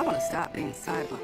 I want to stop being silent.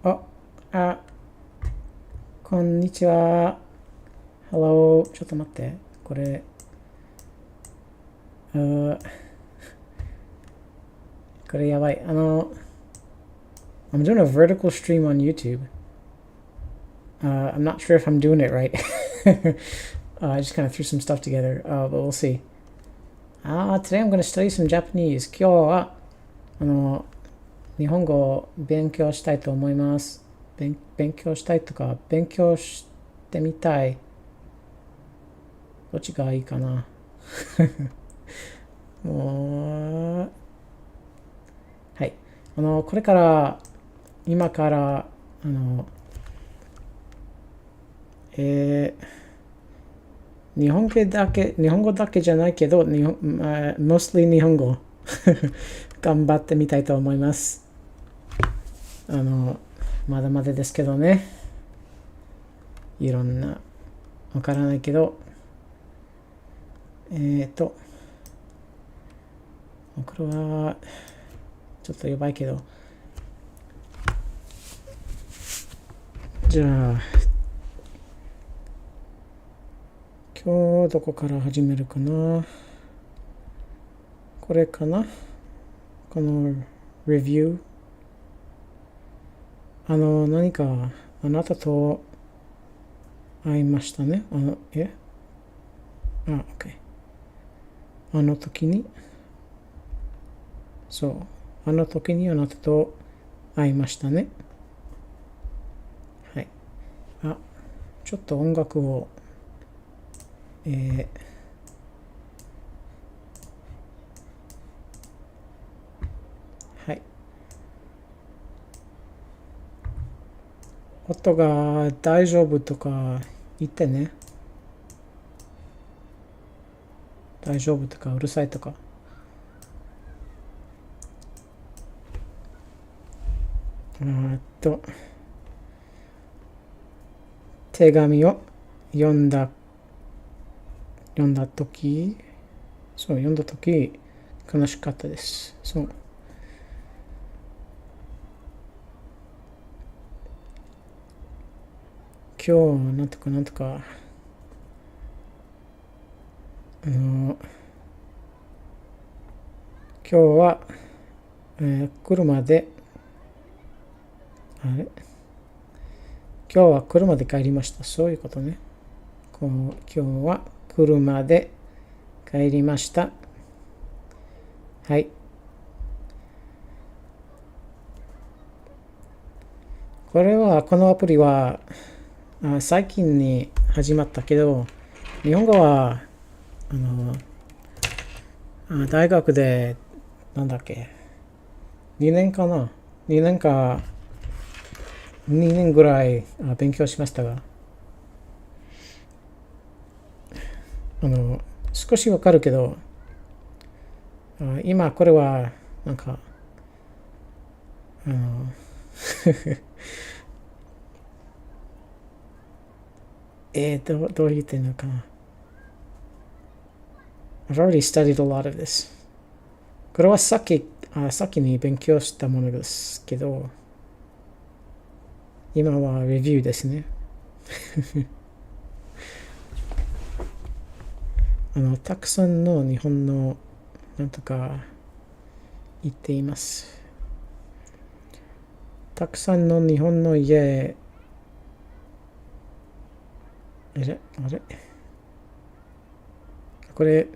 あ、あ、こんにちは。Hello。ちょっと待って。これ、これやばい。I'm doing a vertical stream on YouTube. I'm not sure if I'm doing it right. I just kind of threw some stuff together, but we'll see. Today I'm going to study some Japanese. 今日は、日本語を勉強したいと思います。勉強したいとか、勉強してみたい。どっちがいいかな。もう、はい。これから、今から、日本語だけじゃないけど、mostly 日本語頑張ってみたいと思います。まだまだですけどね。いろんな、わからないけど、これは、ちょっとやばいけど、じゃあ、今日どこから始めるかな。これかな。このレビュー。何かあなたと会いましたね。OK。あの時にあなたと会いましたね。はい。ちょっと音楽を、はい。音が大丈夫とか言ってね。大丈夫とかうるさいとか。手紙を読んだ時悲しかったです。今日なんとか今日は、車で今日は車で帰りました。そういうことね。今日は車で帰りました。はい。このアプリは最近に始まったけど、日本語は大学で2年かな。2年ぐらい勉強しましたが、少しわかるけど、今これはなんかどう言ってんのかな。I've already studied a lot of this. これはさっきに勉強したものですけど、今はレビューですね。たくさんの日本のなんとか言っています。たくさんの日本の家、これ、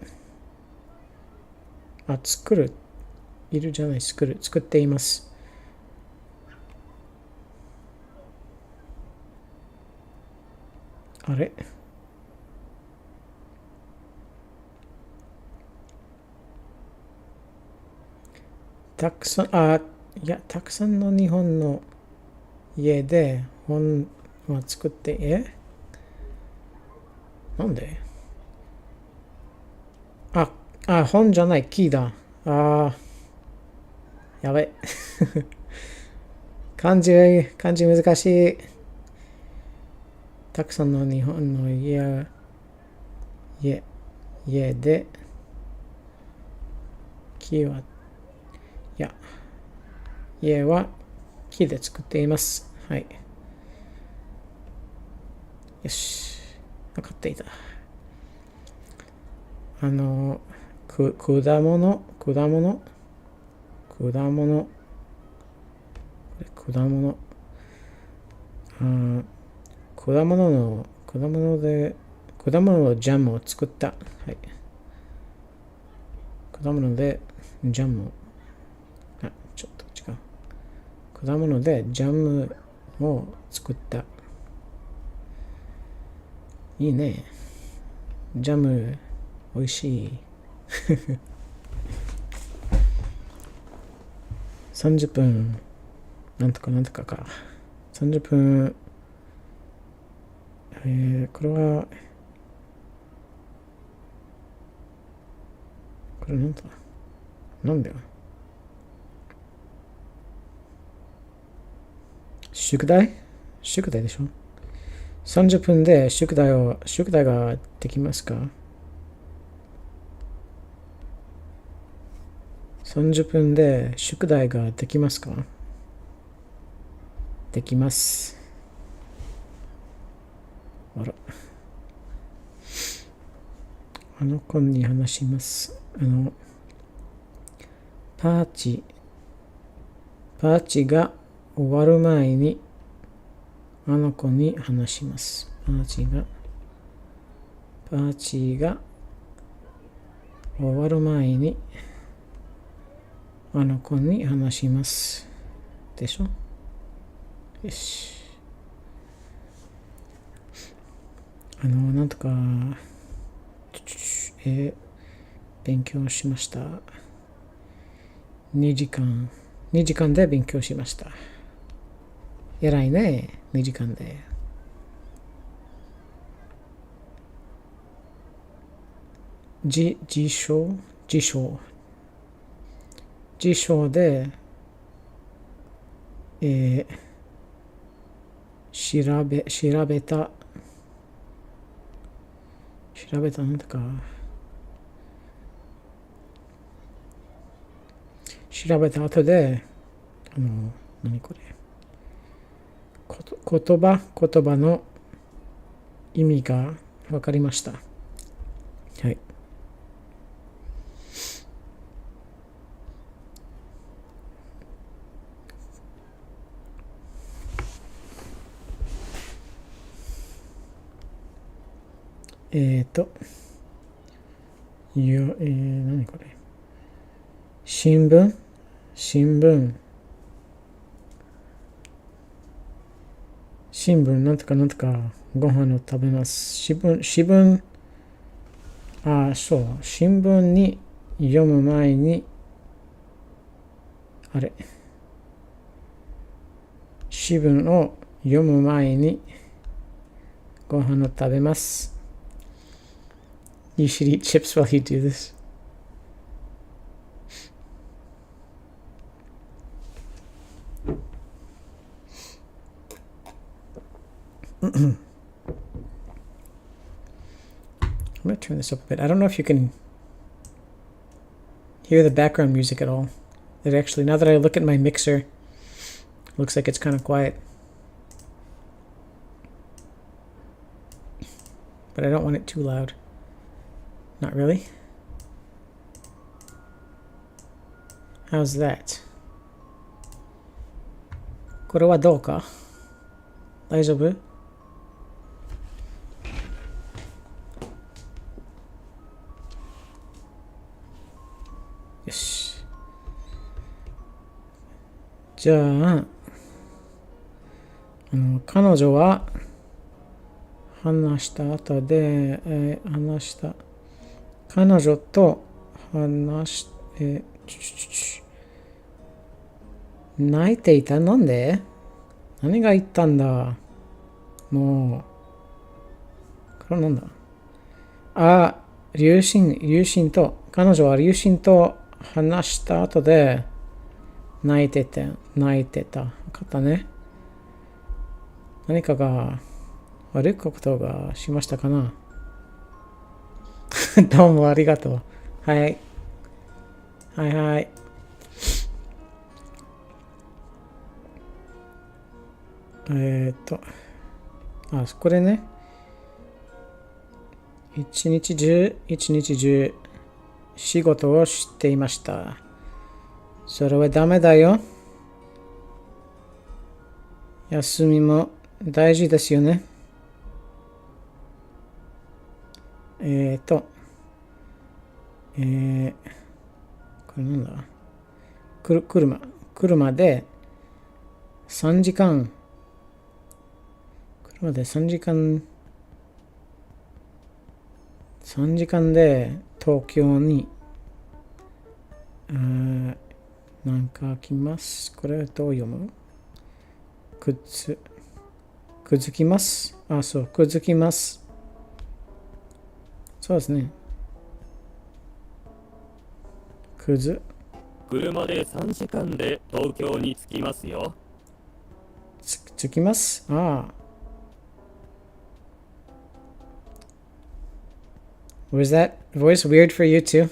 作っています。たくさんの日本の家で本は作って、なんで本じゃない、キーだ。やべ。漢字難しい。たくさんの日本の家で、家は木で作っています。はい。よし。分かっていた。果物。果物のジャムを作った。はい。果物でジャム。ちょっと違う。果物でジャムを作った。いいね。ジャムおいしい。30分なんとかなんとかか。30分、これはこれなんだよ。宿題でしょ。30分で宿題ができますか？ 30 分で宿題ができますか？できます。あら。あの子に話します。パーチが終わる前にあの子に話します。パーチが終わる前にあの子に話します。でしょ？よし。なんとか、勉強しました。2時間で勉強しました。偉いね、2時間で。辞書で、調べたなんとか、調べた後で、何これ、言葉の意味が分かりました。はい。何これ、新聞なんとかなんとかご飯を食べます。新聞に読む前に新聞を読む前にご飯を食べます。You should eat chips while you do this. I'm going to turn this up a bit. I don't know if you can hear the background music at all. It actually, now that I look at my mixer, it looks like it's kind of quiet. But I don't want it too loud. Not really. How's that? これはどうか？大丈夫？よし。じゃあ、彼女は話した後で、彼女と話して、泣いていた。なんで？何が言ったんだ？もう、これなんだ？彼女は両親と話した後で泣いてた。分かったね。何かが悪いことがしましたかな？どうもありがとう。はい。これね。一日中仕事をしていました。それはダメだよ。休みも大事ですよね。これなんだ？車で3時間。車で3時間。3時間で東京に、なんか来ます。これどう読む？くづきます。あ、そう、くづきます。そうですね。車で3時間で東京に着きますよ。着きます。ああ。Was that voice weird for you too?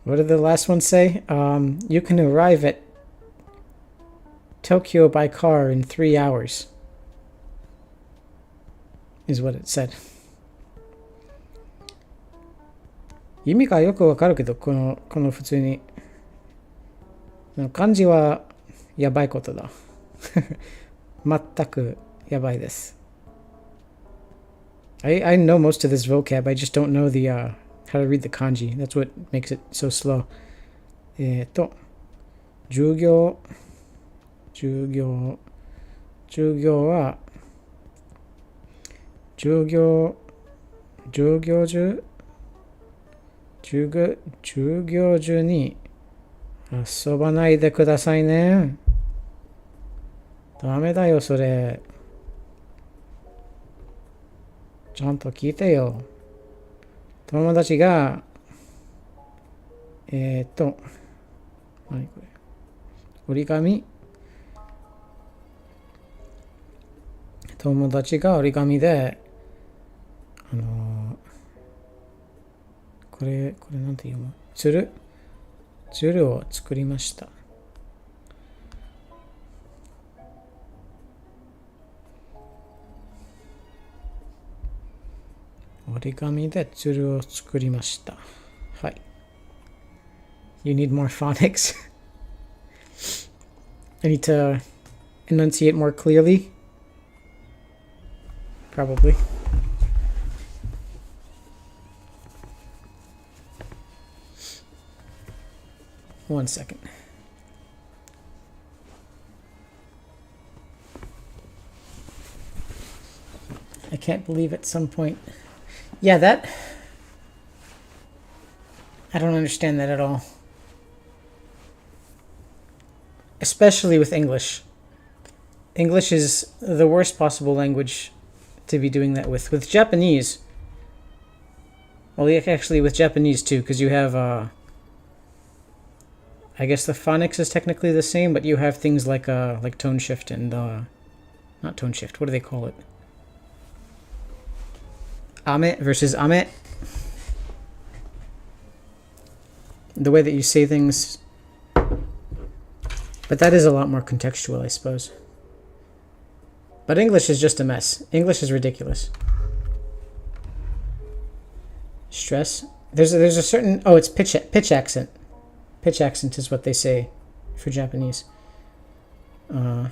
What did the last one say? You can arrive at Tokyo by car in 3 hours. Is what it said. 意味がよくわかるけど、この普通に。漢字はやばいことだ。全くやばいです。I know most of this vocab. I just don't know the how to read the kanji. That's what makes it so slow. 授業は授業中に遊ばないでくださいね。ダメだよそれ。ちゃんと聞いてよ。友達が、何これ。折り紙。友達が折り紙で、これなんて言うの？鶴を作りました。折り紙で鶴を作りました。はい。You need more phonics? I need to enunciate more clearly? Probably. One second. I can't believe at some point. Yeah, that. I don't understand that at all. Especially with English. English is the worst possible language to be doing that with. With Japanese. Well, actually with Japanese too, because you have, I guess the phonics is technically the same, but you have things like tone shift and, not tone shift, what do they call it? Ame versus ame. The way that you say things. But that is a lot more contextual, I suppose. But English is just a mess. English is ridiculous. Stress. There's a certain... Oh, it's pitch accent. Pitch accent is what they say for Japanese. I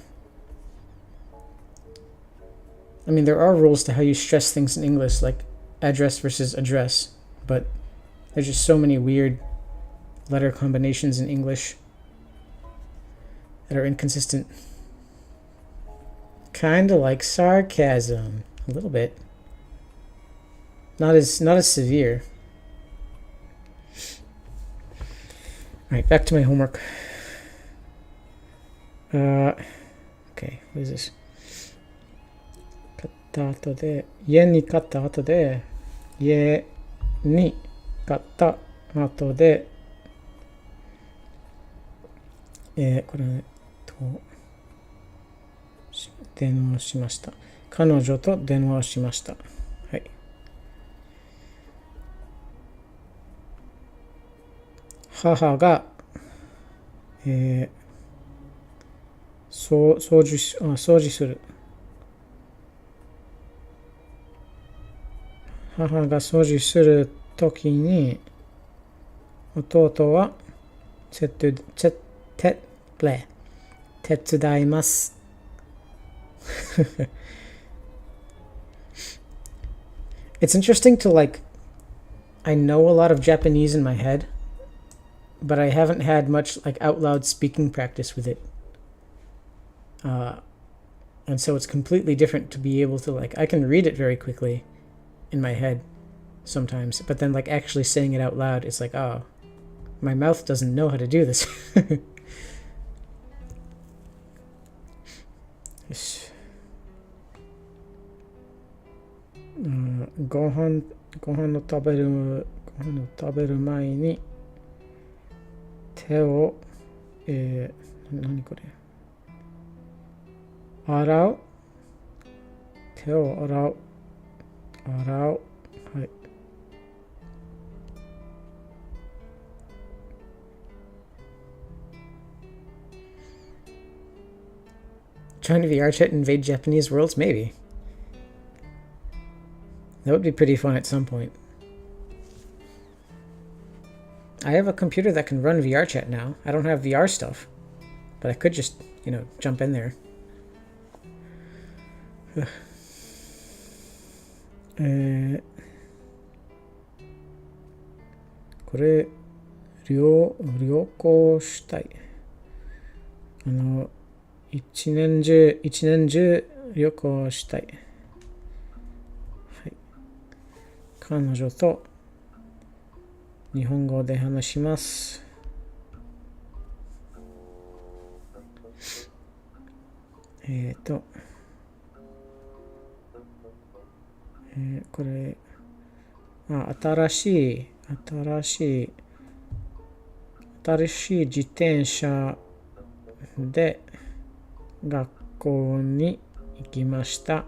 mean, there are rules to how you stress things in English, like address versus address, but there's just so many weird letter combinations in English that are inconsistent. Kind of like sarcasm, a little bit. Not as severe. All right, back to my homework. Okay, what is this? 買った後で、家に買った後で、家に買った後で、これと電話しました。彼女と電話をしました。はい。母が、掃除する。母が掃除するときに、弟は手伝います。It's interesting to I know a lot of Japanese in my head, but I haven't had much like out loud speaking practice with it. And so it's completely different to be able to I can read it very quickly in my head sometimes, but then actually saying it out loud, it's oh, my mouth doesn't know how to do this. よし。ご飯を食べる前に手を、何これ洗う。手を洗う。はい。Trying to VR chat invade Japanese worlds? Maybe. That would be pretty fun at some point. I have a computer that can run VR chat now. I don't have VR stuff, but I could just, jump in there. これ旅行したい。一年中旅行したい。はい。彼女と日本語で話します。これ新しい自転車で学校に行きました。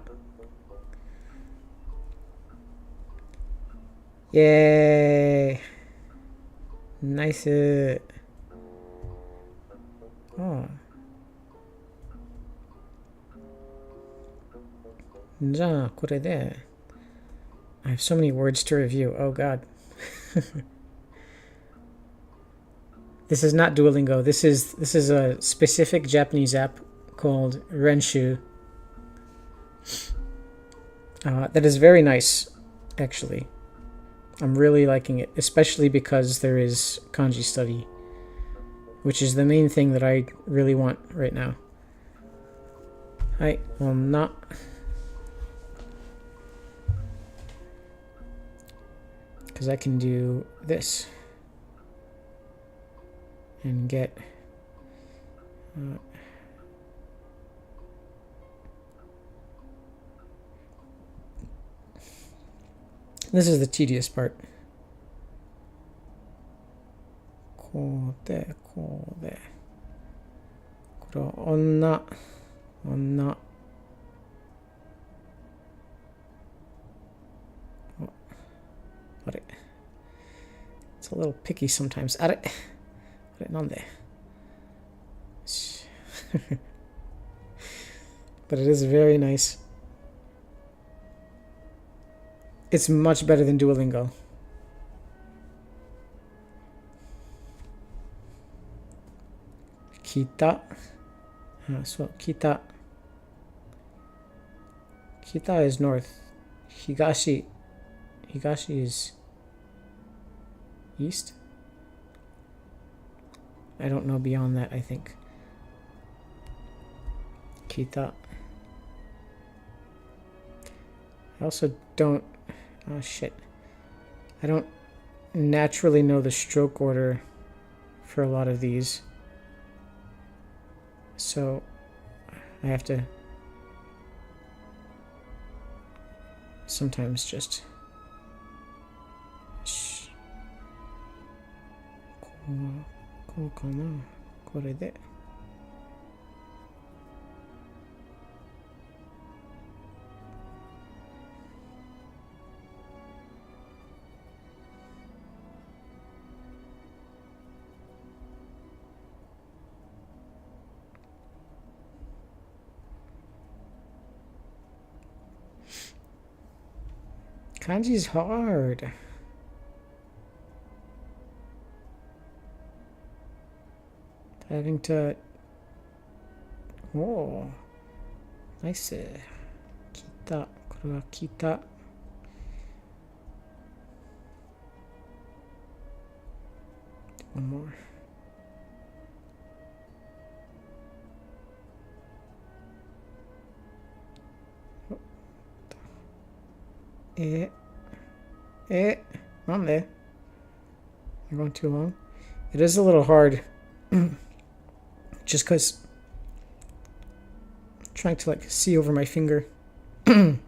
イェーイ。ナイス。じゃあこれでI have so many words to review. Oh God. This is not Duolingo. This is a specific Japanese app called Renshu. That is very nice, actually. I'm really liking it, especially because there is kanji study, which is the main thing that I really want right now. I will not. Because I can do this and get this is the tedious part. こうでこれは女It's a little picky sometimes. あれなんでBut it is very nice. It's much better than Duolingo. Kita. So Kita is north. Higashi is east. I don't know beyond that, I think. Kita. I also don't... Oh, shit. I don't naturally know the stroke order for a lot of these. So, I have to sometimes just... こうかな。これで。Kanji is hard. Having to... Oh, nice. 北。これは北。One more. Mande. You're going too long. It is a little hard. Just because I'm trying to like see over my finger. I'm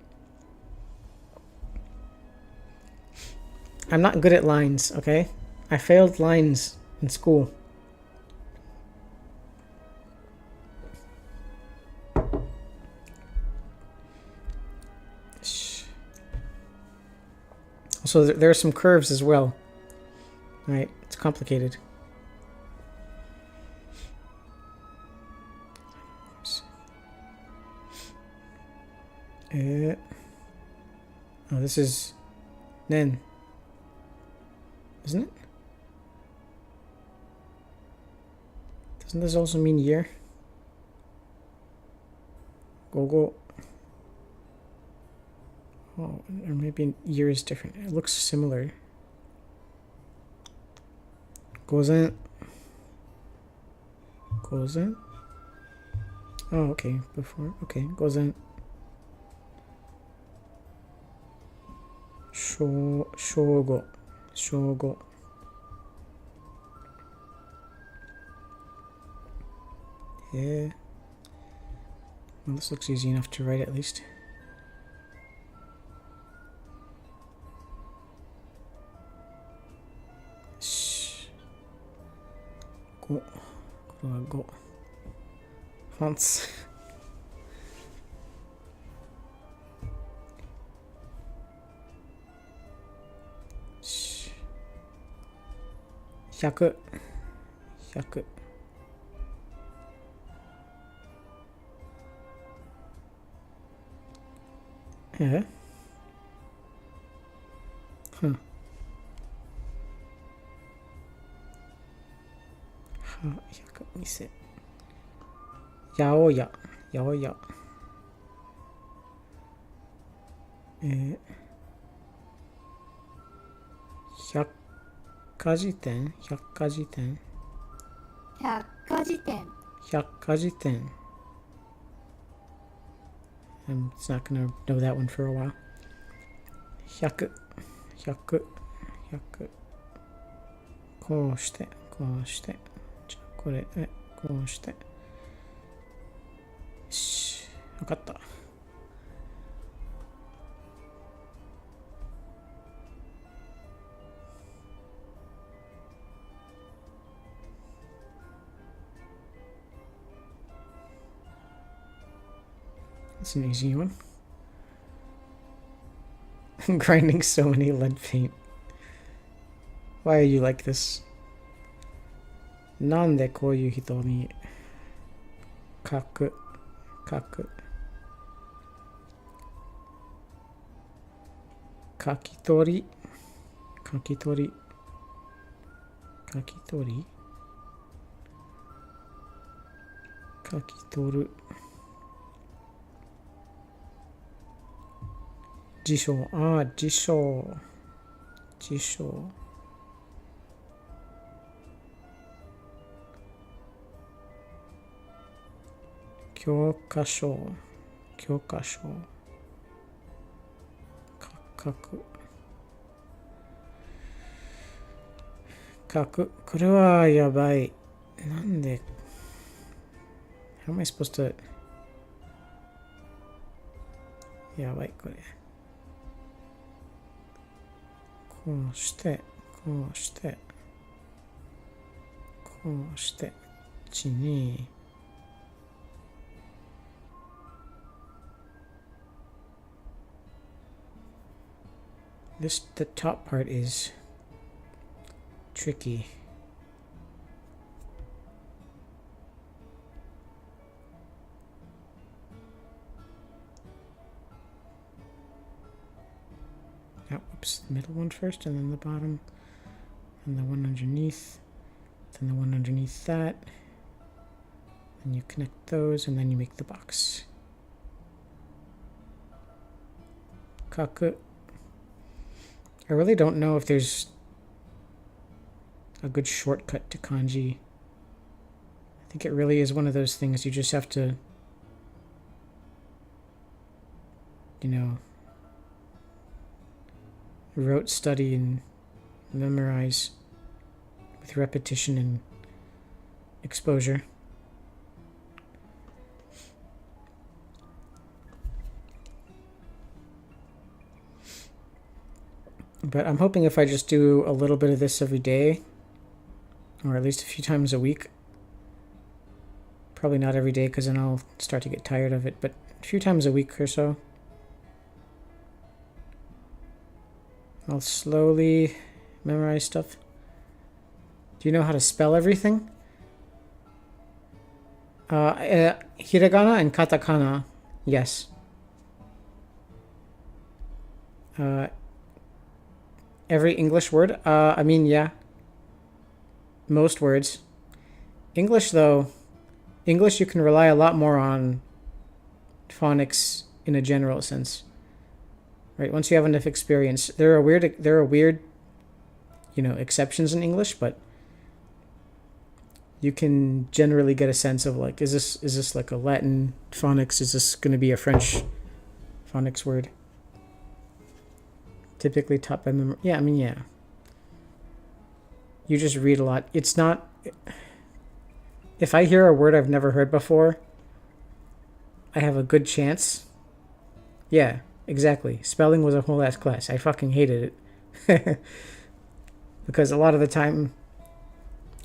not good at lines, okay? I failed lines in school. So there are some curves as well. Right, it's complicated. Oh, this is nen, isn't it? Doesn't this also mean year? Gogo. Oh, or maybe year is different. It looks similar. Gozen. Gozen? Oh, okay. Before. Okay. Gozen. Shogo. Shogo. Yeah. Well, this looks easy enough to write at least. Go. Fonts. Hyaku. Yeah. Huh. Mise. Yaoya. Hyakkaji-ten. I'm just not gonna know that one for a while. Hyaku. こうして。じゃあこれでこうして。よし、わかった。It's an easy one. Grinding so many lead paint. Why are you like this? なんでこういう人に書く書き取りる辞書教科書書くこれはやばいなんで How am I supposed to やばいこれこうしてちにthe top part is tricky. Oops, the middle one first, and then the bottom, and the one underneath, then the one underneath that. And you connect those, and then you make the box. Kaku. I really don't know if there's a good shortcut to kanji. I think it really is one of those things you just have to, rote study and memorize with repetition and exposure. But I'm hoping if I just do a little bit of this every day, or at least a few times a week, probably not every day because then I'll start to get tired of it, but a few times a week or so, I'll slowly memorize stuff. Do you know how to spell everything? Hiragana and katakana, yes. Every English word? Yeah. Most words. English, though, you can rely a lot more on phonics in a general sense. Right? Once you have enough experience, there are weird, exceptions in English, but you can generally get a sense of like, is this like a Latin phonics? Is this going to be a French phonics word? Typically taught by memory. Yeah, yeah. You just read a lot. It's not... If I hear a word I've never heard before, I have a good chance. Yeah, exactly. Spelling was a whole ass class. I fucking hated it. Because a lot of the time,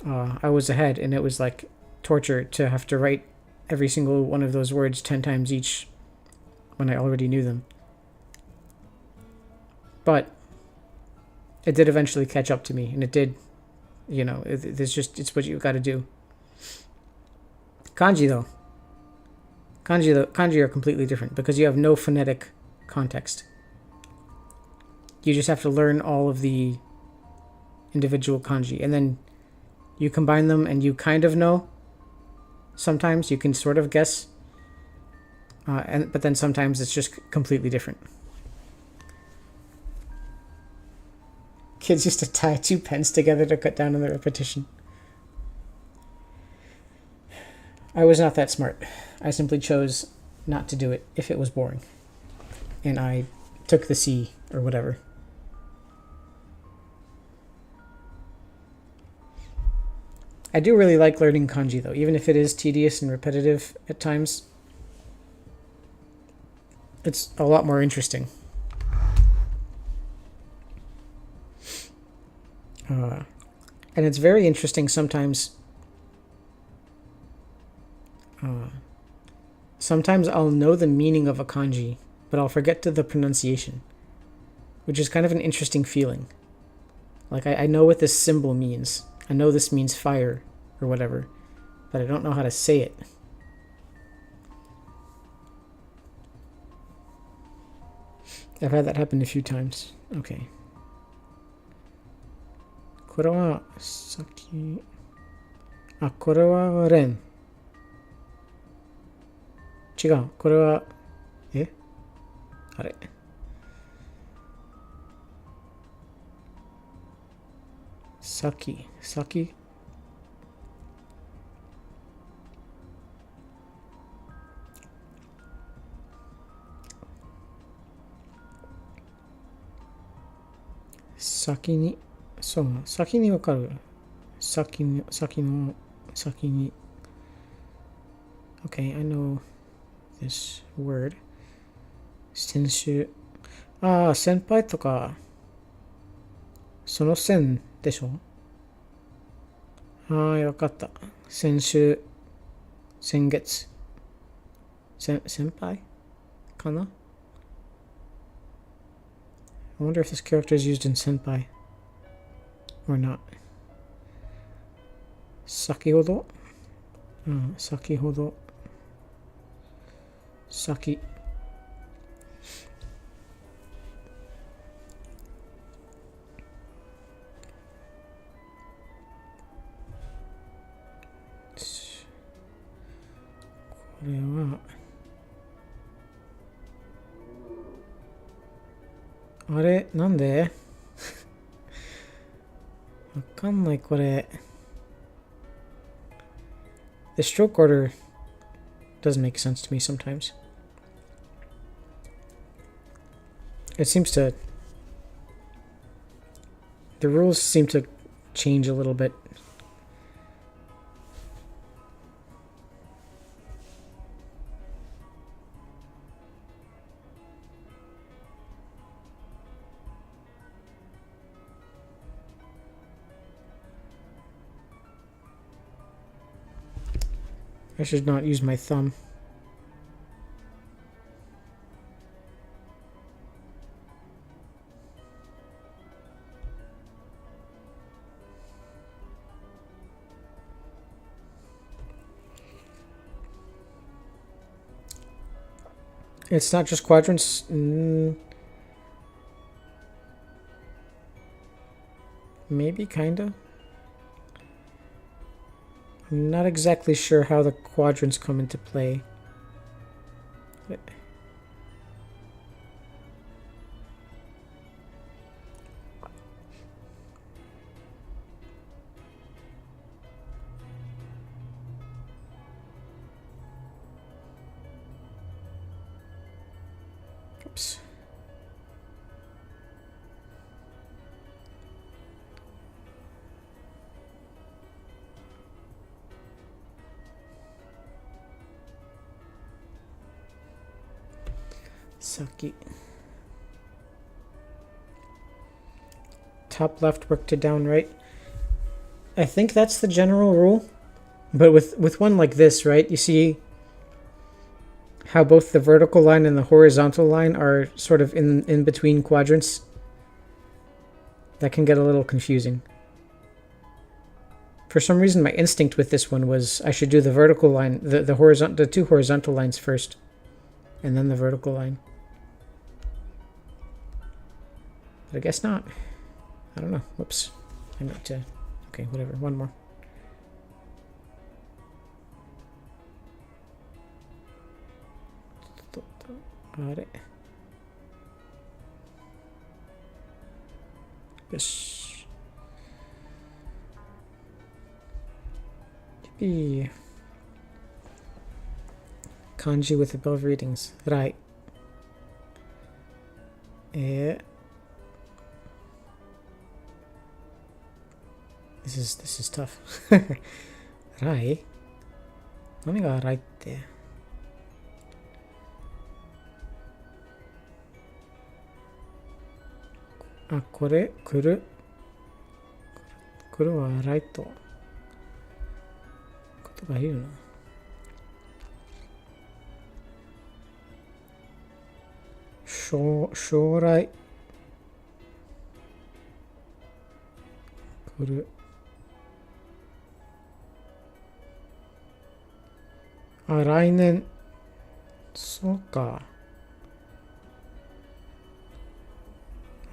I was ahead, and it was like torture to have to write every single one of those words 10 times each when I already knew them. But it did eventually catch up to me, and it did, it's what you got to do. Kanji are completely different because you have no phonetic context. You just have to learn all of the individual kanji, and then you combine them and you kind of know. Sometimes you can sort of guess, but then sometimes it's just completely different. Kids used to tie 2 pens together to cut down on the repetition. I was not that smart. I simply chose not to do it if it was boring. And I took the C or whatever. I do really like learning kanji though, even if it is tedious and repetitive at times. It's a lot more interesting. And it's very interesting sometimes. Sometimes I'll know the meaning of a kanji, but I'll forget the pronunciation, which is kind of an interesting feeling. Like, I know what this symbol means. I know this means fire or whatever, but I don't know how to say it. I've had that happen a few times. Okay. これは先、これはレン。違う、これは、あれ。先。先に、そう、先にわかる。先に。Okay, I know this word. 先週。先輩とか、その線でしょ？はい、わかった。先週、先月。先輩かな？ I wonder if this character is used in senpai or not. 先ほど。先ほど。先。これはあれなんでわかんないこれ。The stroke order doesn't make sense to me sometimes. It seems to... The rules seem to change a little bit. I should not use my thumb. It's not just quadrants. Maybe, kinda. I'm not exactly sure how the quadrants come into play. Oops. Sucky. Top left work to down right. I think that's the general rule. But with one like this, right, you see how both the vertical line and the horizontal line are sort of in between quadrants? That can get a little confusing. For some reason, my instinct with this one was I should do the vertical line, the two horizontal lines first, and then the vertical line. But I guess not. I don't know. Whoops. I meant to... Okay, whatever. One more. Got it. Yes. Yippee. Kanji with above readings. Right. This is tough. Rai? 何が荒いって。あ、これ来るは荒いとことが言うの。将来来る。あ、来年。そうか。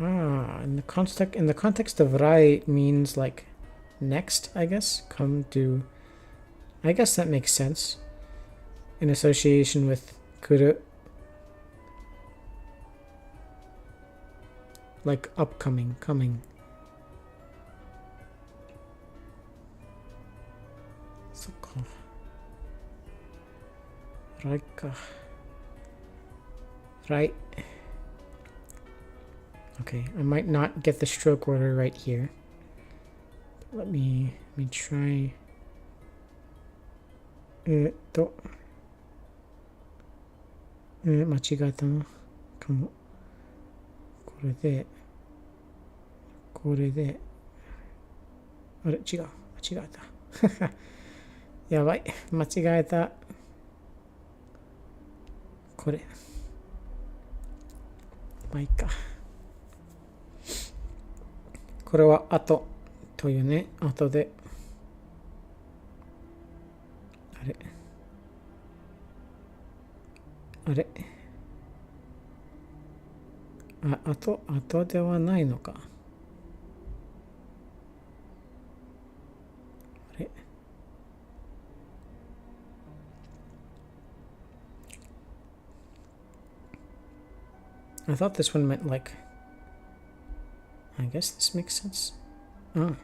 Ah, in the context of rai means like next, I guess. Come to. I guess that makes sense. In association with kuru. Like upcoming, coming. So cool. Right. Okay, I might not get the stroke order right here. Let me try. 間違えたな。かも。これで。あれ、違う。間違えた。やばい。間違えた。これ。まあいいか。これは後というね。後で。あれ後ではないのか。あれI thought this one meant like... I guess this makes sense. Ah,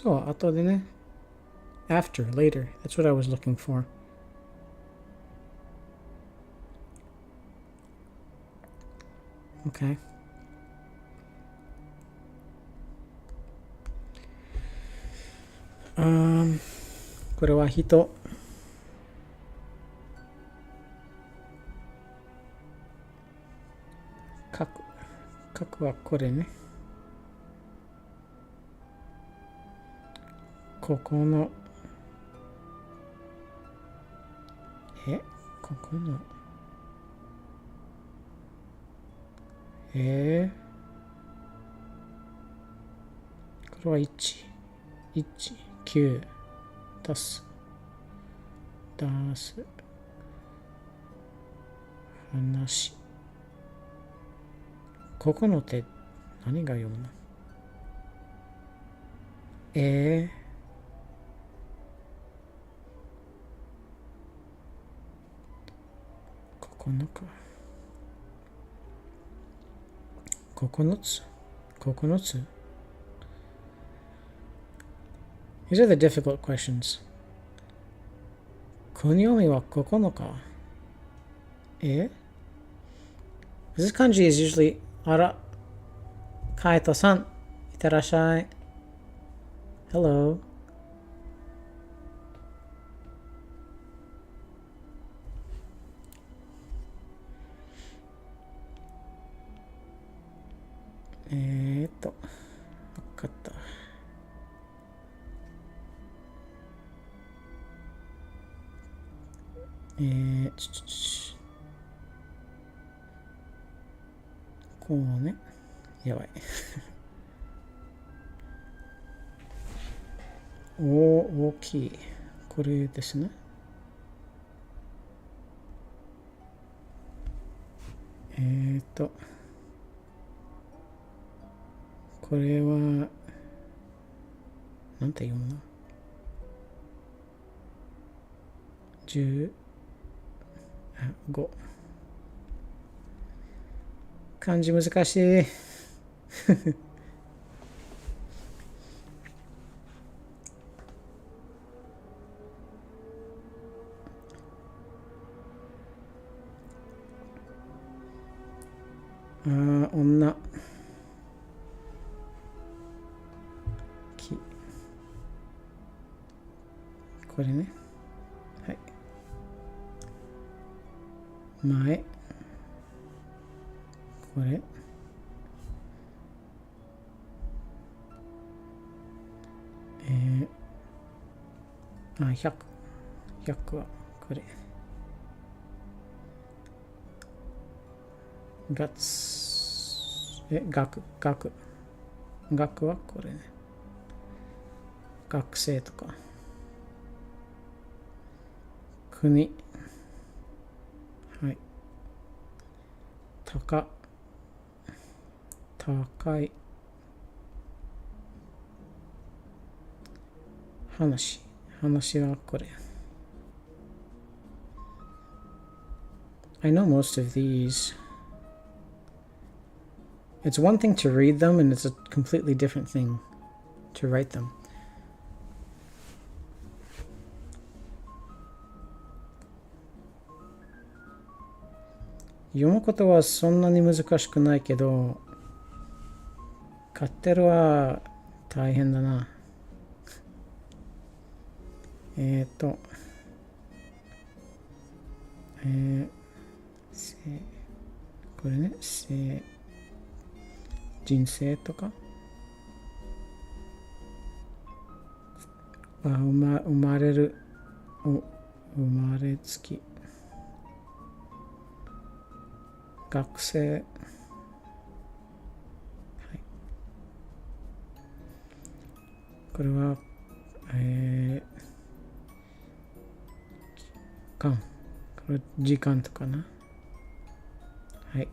そう、後でね。After, later. That's what I was looking for. Okay.これは人。角はこれね。ここのここのこれは1 9足す話。ここの手何が読むの？ここのか。9つ。These are the difficult questions. 国読みは9か。This kanji is usually あら、カイトさん、いってらっしゃい。Hello.わかった。こうね。やばい。大きい。これですね。これは、なんて読むの？ 5。漢字難しい。女。これね。はい。前。これ。100。100はこれ。学はこれね。学生とか。国。はい。高い。話はこれ。I know most of these. It's one thing to read them, and it's a completely different thing to write them. 読むことはそんなに難しくないけど、買ってるは大変だな。これね、人生とか。生まれつき。学生。はい。これは、これ時間とかな。はい。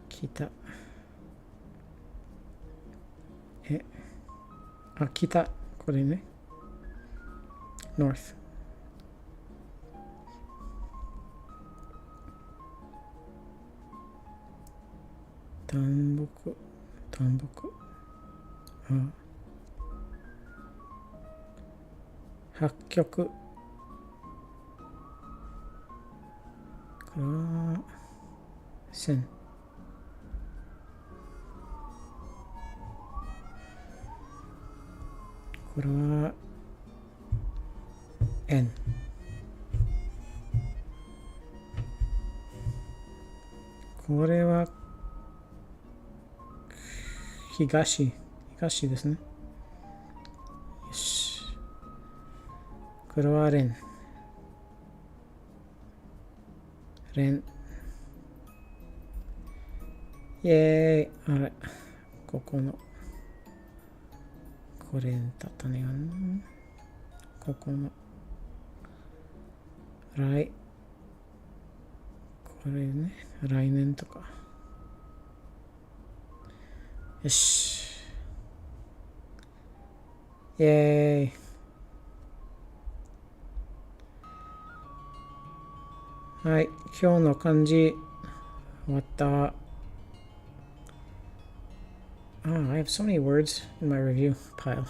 北。北。これね。north。田んぼく。8曲。これは線。これは円。これは東ですね。よし。これは連。イェーイ。あれ、ここのこれだったね。ここの来、これね、来年とか。よし。イェーイ。はい、今日の漢字終わった。I have so many words in my review pile.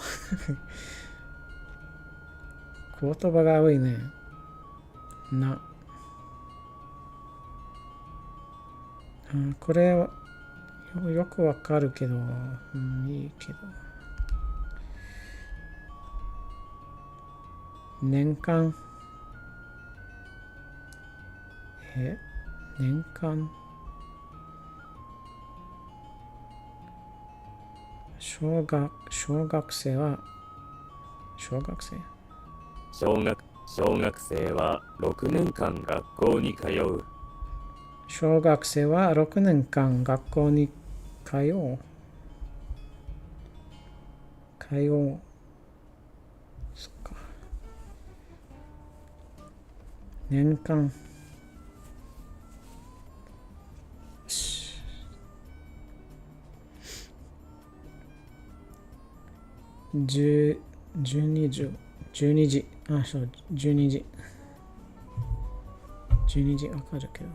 言葉が多いね。これはよくわかるけど、いいけど。年間。年間。小学生は6年間学校に通う。小学生は6年間学校に通う。そっか。年間。12時。あ、そう、12時。12時わかるけど。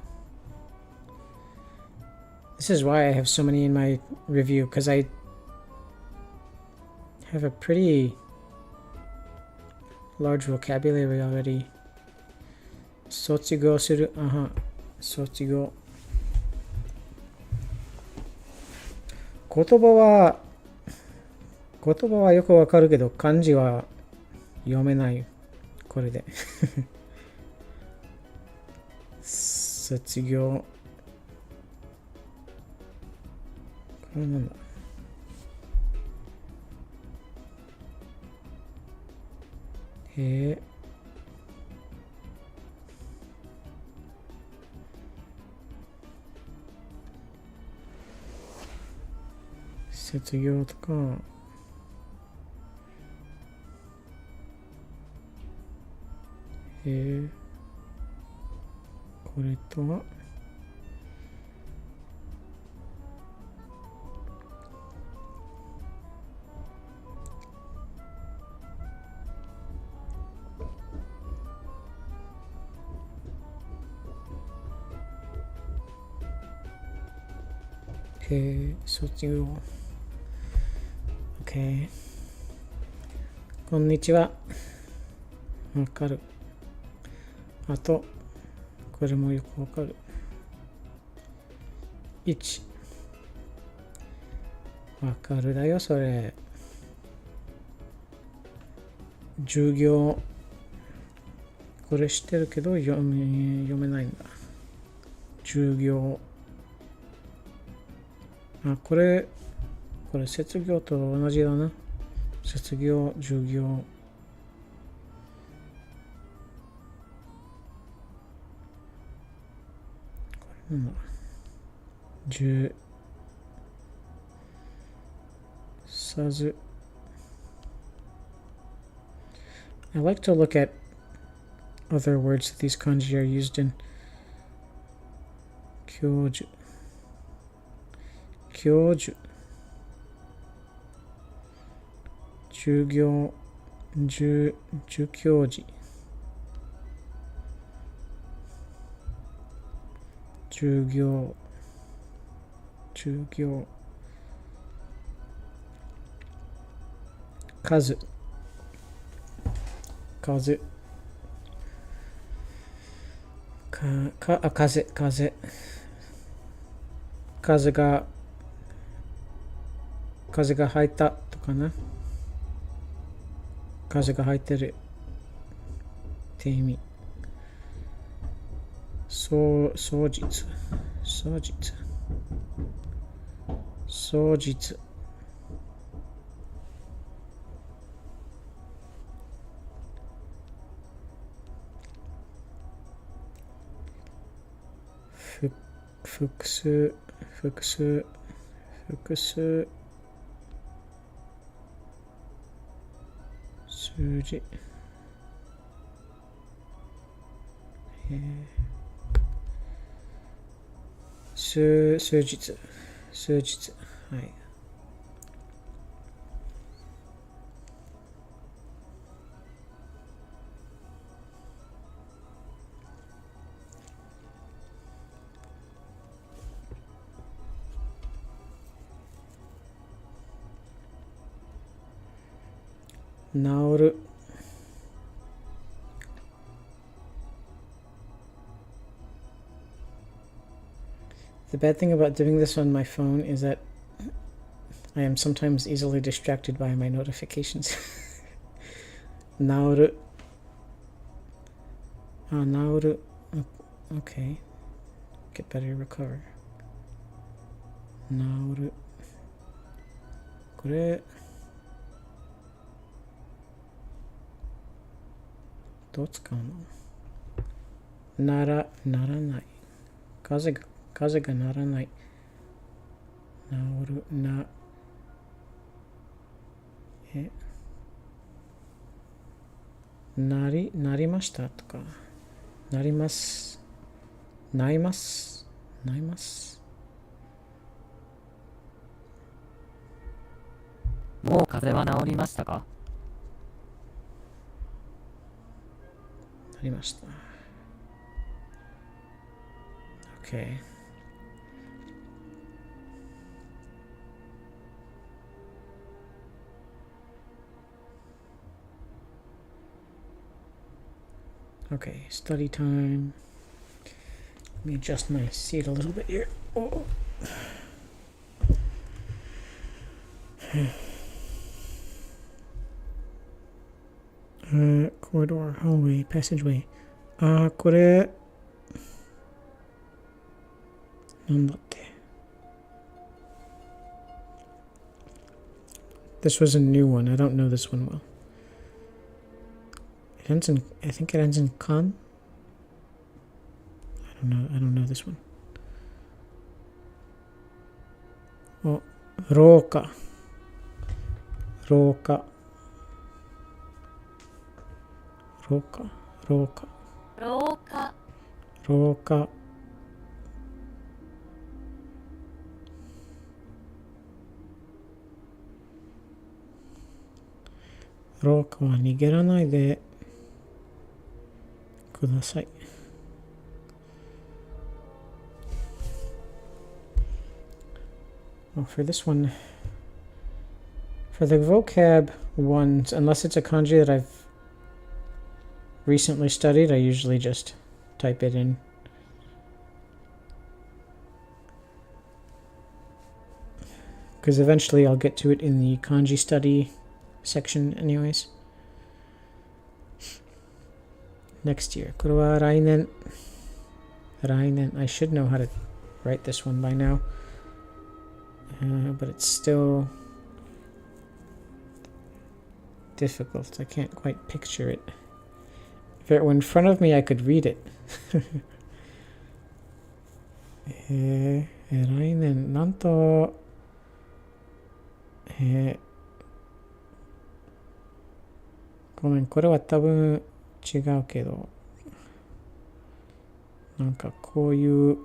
This is why I have so many in my review, because I have a pretty large vocabulary already. 卒業する。卒業。言葉はよくわかるけど、漢字は読めない。これで。卒業。これなんだ。卒業とか。これとは卒業。OK。こんにちは。わかる。あと、これもよくわかる。1。わかるだよ、それ。授業。これ知ってるけど読めないんだ。授業。これ卒業と同じだな。卒業、授業。さず。I like to look at other words that these kanji are used in. 教授。授業。助教授。授業。数。風。風。風が入ったとかな。風が入ってるって意味。双日。複数数字数日はい。治る。The bad thing about doing this on my phone is that I am sometimes easily distracted by my notifications. 治る。治る。Okay. Get better, recover. 治る。これどう使うの？ならない。風がならない。治る。なりましたとか。なります。ないます。もう風邪は治りましたか？なりました。Okay. Okay, study time. Let me adjust my seat a little bit here. Oh. Corridor, hallway, passageway. これなんだって。This was a new one. I don't know this one well. I think it ends in con. I don't know this one. Oh, 廊下。廊下。廊下は逃げらないでください。Well, for this one, for the vocab ones, unless it's a kanji that I've recently studied, I usually just type it in. Because eventually I'll get to it in the kanji study section anyways. Next year. これは来年。I should know how to write this one by now. But it's still difficult. I can't quite picture it. If it were in front of me, I could read it. 来年、なんと、ごめん、これは多分違うけど、なんかこういう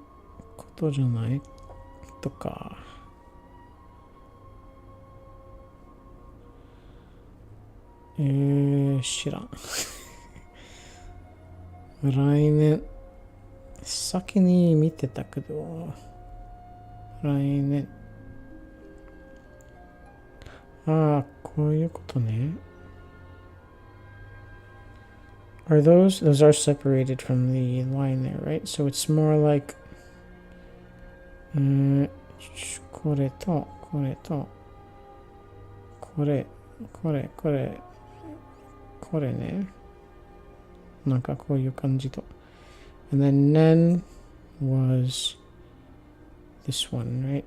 ことじゃないとか。知らん。来年、先に見てたけど、来年。こういうことね。Are those are separated from the line there, right? So it's more like これとこれとこれこれこれこれね、なんかこういう感じと。And then nen was this one, right?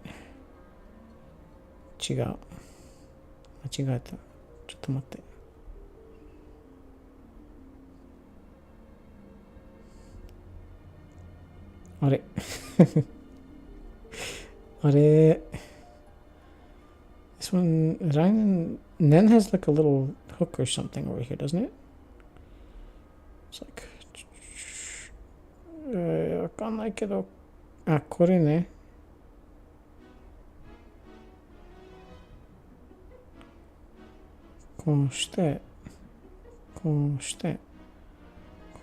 違う。間違えた。ちょっと待って。あれあれ This one, Nen has like a little hook or something over here, doesn't it? It's like わかんないけど、あ、これね。こうして、こうして、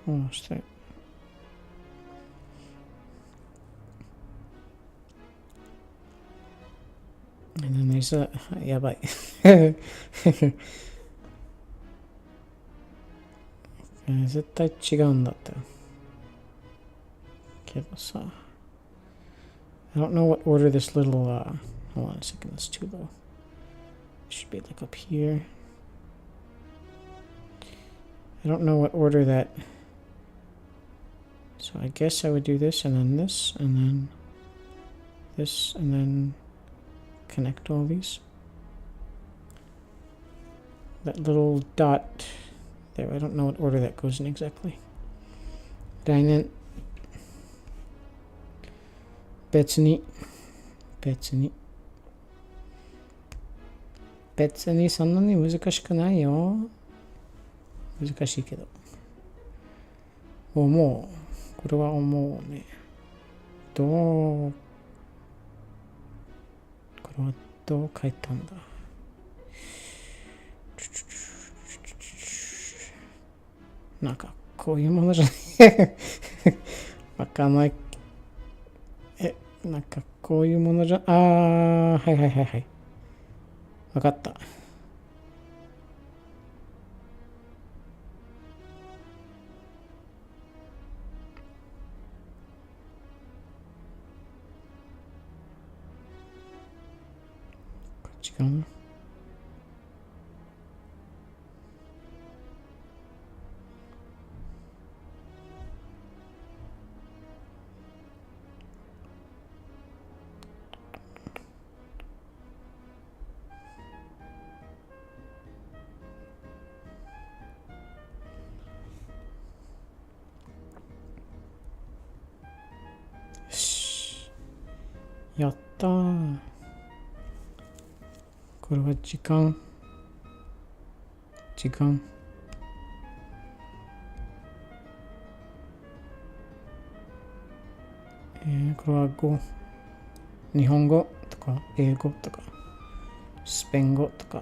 こうして。And then there's a やばい絶対違うんだったよけどさ I don't know what order this little hold on a second, that's too low. It should be like up here. I don't know what order that, so I guess I would do this and then this and then this and then connect all these. That little dot there, I don't know what order that goes in exactly. Then 別にそんなに難しくないよ。難しいけど。思う。これは思うね。これはどう書いたんだ。なんかこういうものじゃないわかんない。なんかこういうものじゃ、はいはいはいはい。わかった。こっちかな。やったー。これは時間。これは語。日本語とか英語とかスペイン語とか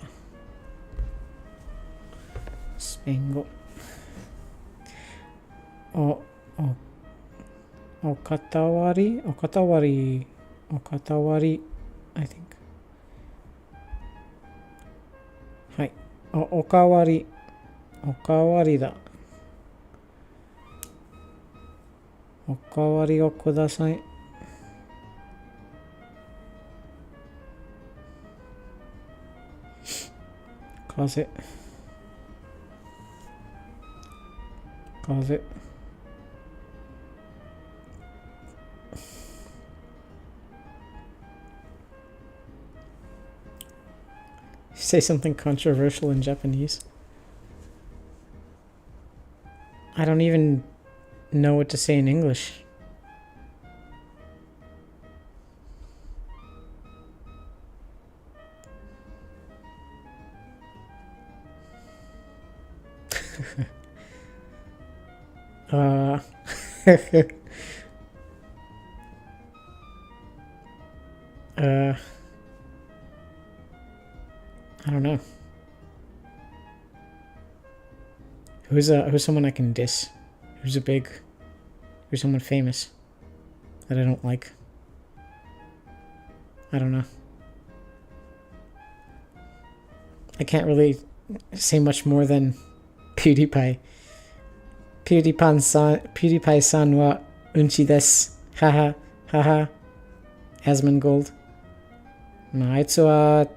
スペイン語。おかたわり I think はい。おかわりだ。おかわりをください。風 Say something controversial in Japanese. I don't even know what to say in English. I don't know. Who's someone I can diss? Who's someone famous that I don't like? I don't know. I can't really say much more than PewDiePie. ピューディパイさんはうんちです。はは、はは。アズマンゴールド。まあ、あいつは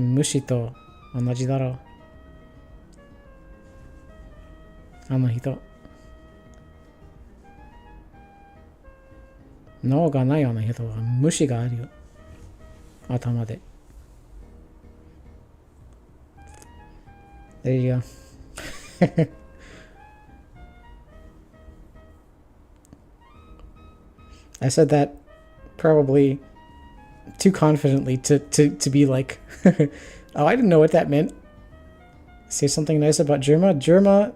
虫と同じだろう。あの人。脳がないあの人は虫があるよ。頭で。There you go. I said that probably too confidently to be like, oh, I didn't know what that meant. Say something nice about Germa. Germa.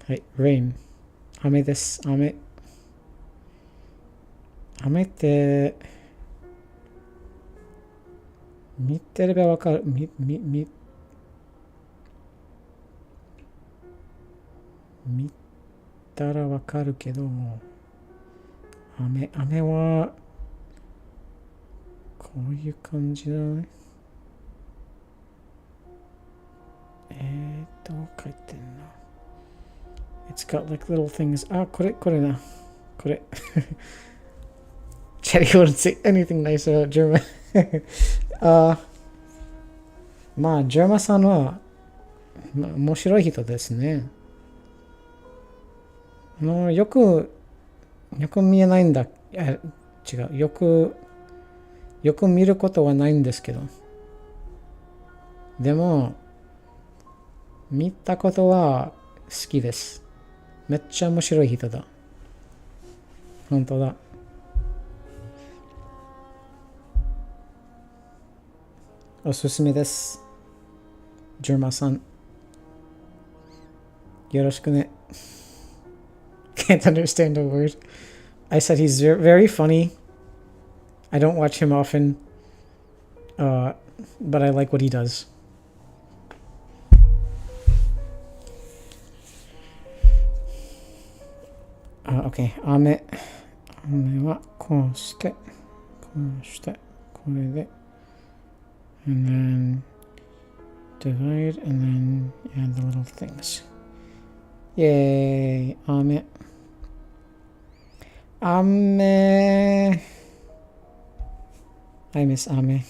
Hey, rain. 雨です。雨。雨って見てればわかる。見たらわかるけど、雨はこういう感じだね。どう書いてんの？ It's got like little things. あ、これな。これ。Chatty wouldn't say anything nice about Germa. まあ、ジャーマさんは、面白い人ですね。よく見えないんだ。違う。よく見ることはないんですけど。でも、見たことは好きです。めっちゃ面白い人だ。本当だ。おすすめです。ジャーマさん。よろしくね。Can't understand a word. I said he's very funny. I don't watch him often, but I like what he does. Okay, 雨はこうして、これで、and then divide, and then add the little things. Yay,雨. I miss Ame.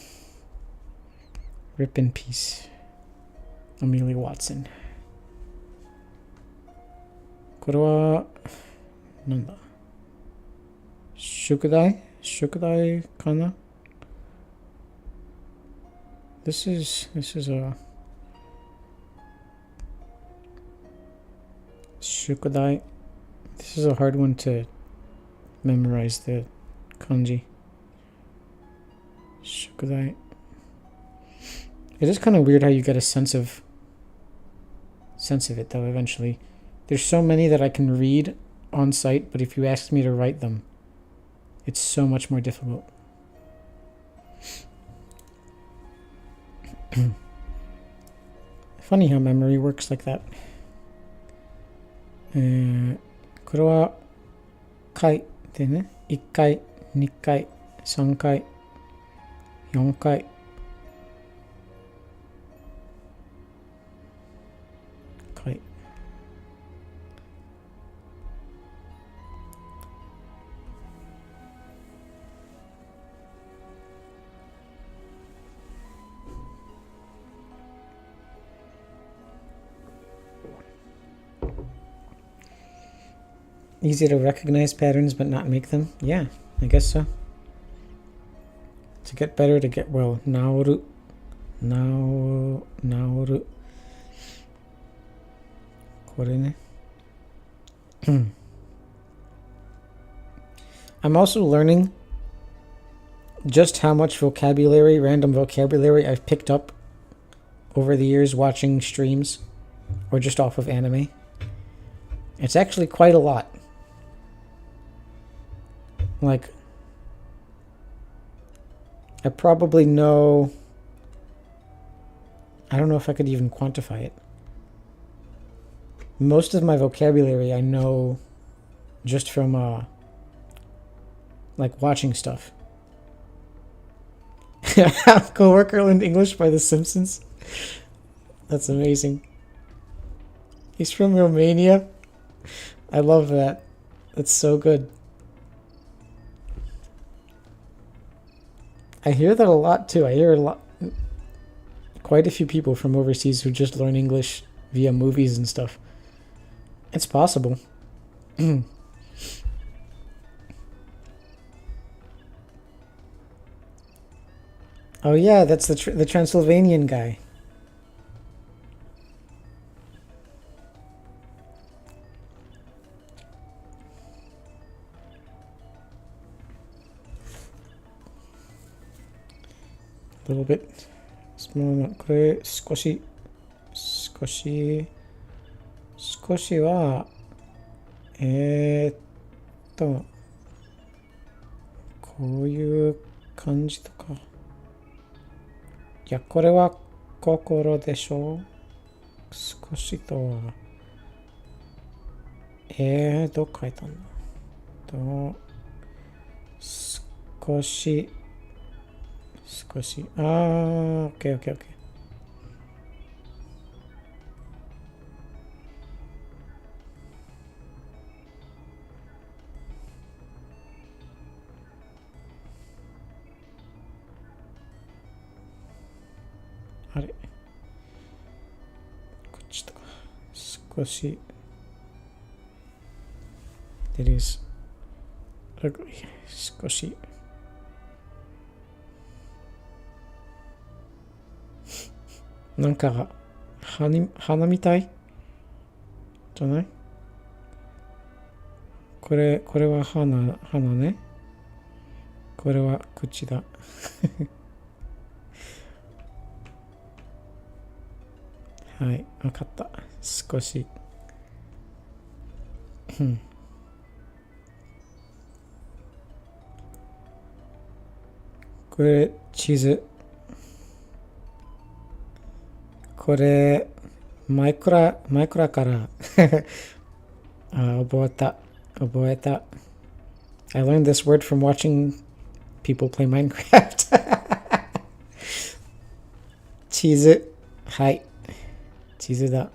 Rip in peace. Amelia Watson. これはなんだ？宿題かな？ This is a 宿題. This is a hard one to memorize the kanji. 宿題. It is kind of weird how you get a sense of it though eventually. There's so many that I can read on site, but if you ask me to write them, it's so much more difficult. Funny how memory works like that. これは回でね、1回、2回、3回、4回。回。Easy to recognize patterns but not make them? Yeah, I guess so. To get better, to get well. Naoru. Naoru. これね。I'm also learning just how much random vocabulary I've picked up over the years watching streams or just off of anime. It's actually quite a lot. Like, I probably know, I don't know if I could even quantify it. Most of my vocabulary I know just from like watching stuff. Coworker learned English by The Simpsons. That's amazing. He's from Romania. I love that. That's so good. I hear that a lot too. I hear quite a few people from overseas who just learn English via movies and stuff. It's possible. Oh yeah, that's the Transylvanian guy. A little bit small. これ少しはこういう感じとか。いや、これは心でしょう。少しとはどう書いたんだ少しOK。あれこっちとか少し It is ugly 少しなんか花みたいじゃない？これは花ね。これは口だ。はい、わかった。少し。これ、地図。これ、マイクラから覚えた。I learned this word from watching people play Minecraft. 地図。はい。地図だ。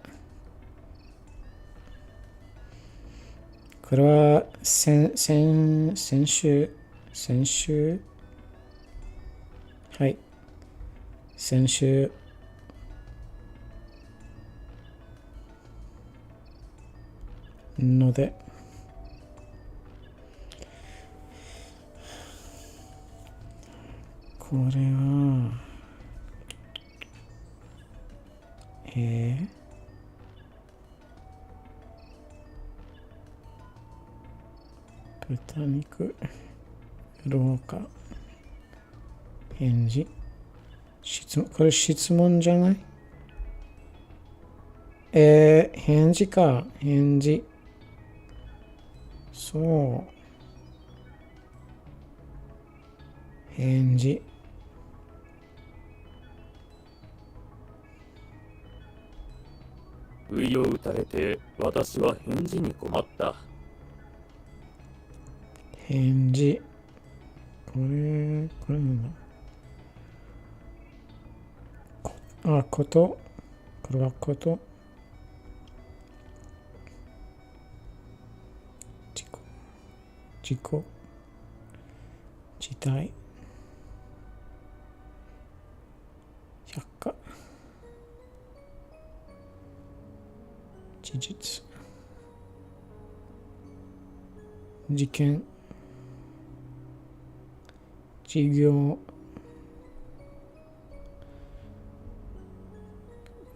これは先週はい先週のでこれは豚肉廊下返事これ質問じゃない？返事か返事そう返事不意を打たれて私は返事に困った。返事これなんだことこれはこと自己自体百科事実事件事業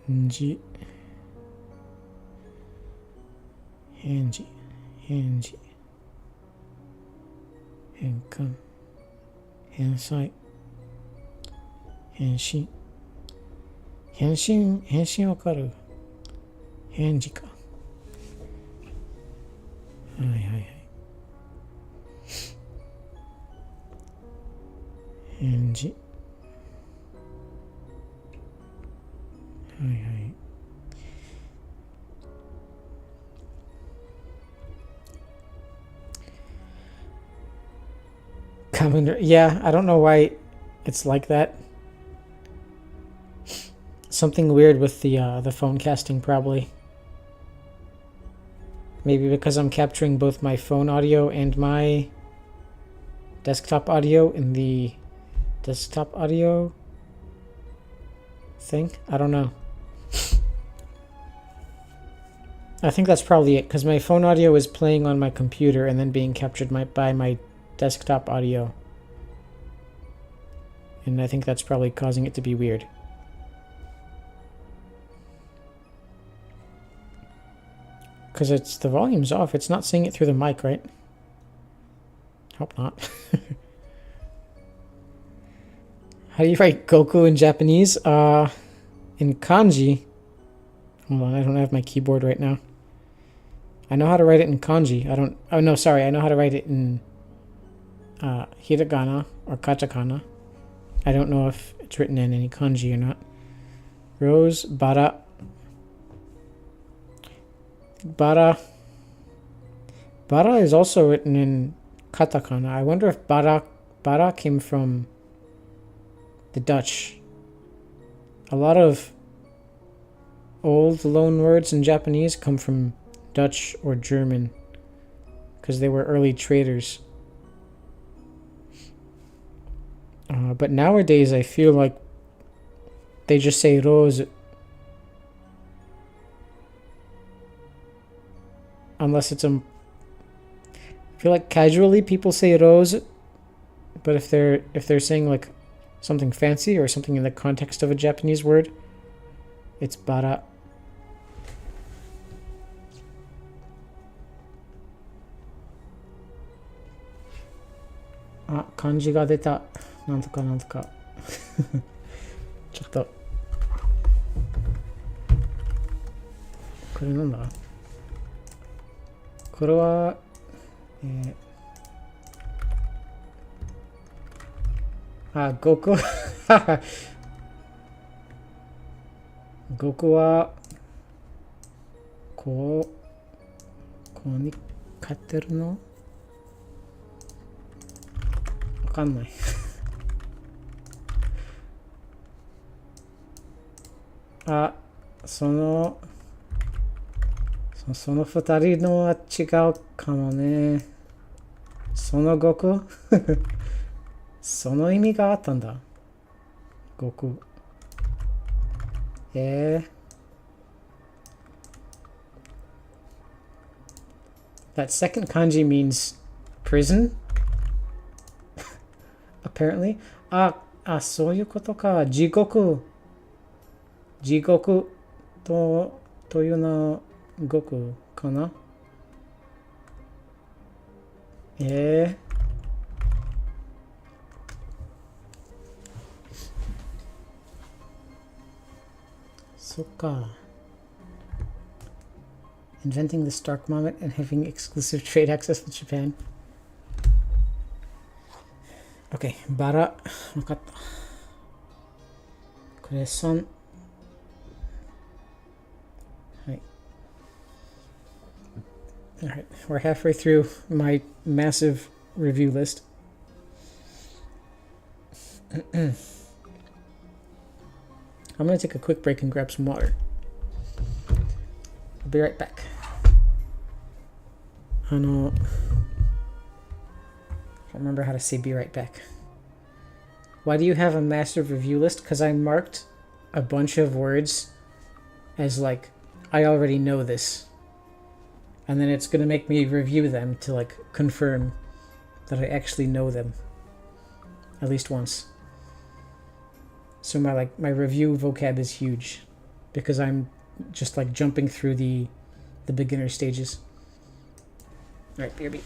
返事変換返済返信わかる返事かはい返事はい Yeah, I don't know why it's like that. Something weird with the phone casting, probably. Maybe because I'm capturing both my phone audio and my desktop audio in the desktop audio thing. I don't know. I think that's probably it, because my phone audio is playing on my computer and then being captured by my desktop audio. And I think that's probably causing it to be weird. Because the volume's off. It's not saying it through the mic, right? Hope not. How do you write Goku in Japanese? In kanji. Hold on, I don't have my keyboard right now. I know how to write it in kanji. I know how to write it in hiragana or katakana. I don't know if it's written in any kanji or not. Rose, bara. Bara is also written in katakana. I wonder if bara came from the Dutch. A lot of old loan words in Japanese come from Dutch or German because they were early traders. But nowadays I feel like they just say rose. Unless it's I feel like casually people say rose, but if they're saying like something fancy or something in the context of a Japanese word, it's bara. Ah, kanji ga deta. Nantoka nantoka. ちょっとこれなんだ？これはGoku Goku はここに勝ってるの？わかんない。その二人のは違うかもね。その悟空その意味があったんだ。悟空。That second kanji means prison? Apparently. そういうことか。地獄というの悟空かな。そっか。Inventing the stock market and having exclusive trade access with Japan. Okay, バラ。わかった。これ3。Alright, we're halfway through my massive review list. I'm going to take a quick break and grab some water. I'll be right back. I don't remember how to say be right back. Why do you have a massive review list? Because I marked a bunch of words as like, I already know this. And then it's going to make me review them to like confirm that I actually know them. At least once. So my review vocab is huge. Because I'm just like jumping through the beginner stages. Alright, BRB.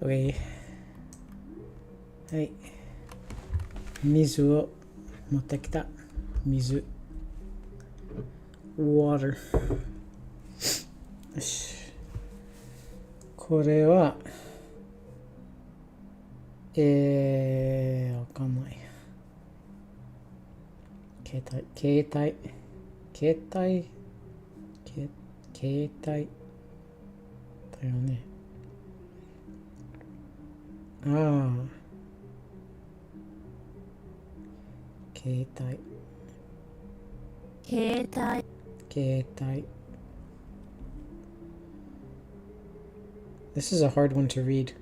OK。はい。水を持ってきた。水。water。よし。これは、わかんない。携帯だよね。ああ。携帯。This is a hard one to read.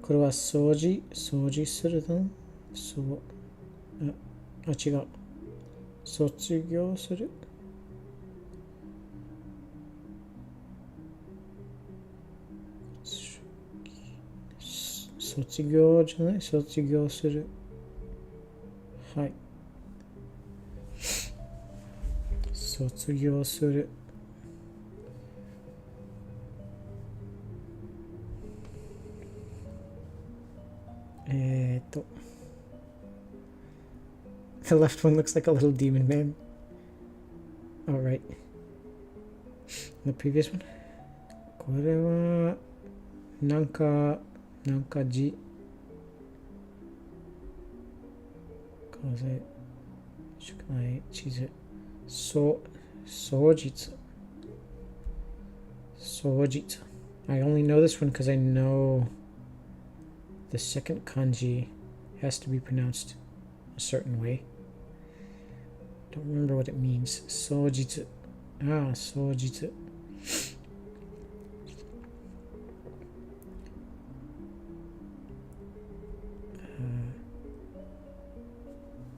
これは掃除するの？違う。卒業する？卒業じゃない？卒業する。はい。卒業する。The left one looks like a little demon man. Alright. The previous one? これは、なんか字。風、宿題、地図。双日。I only know this one because I know the second kanji has to be pronounced a certain way. Don't remember what it means. 双日。双日。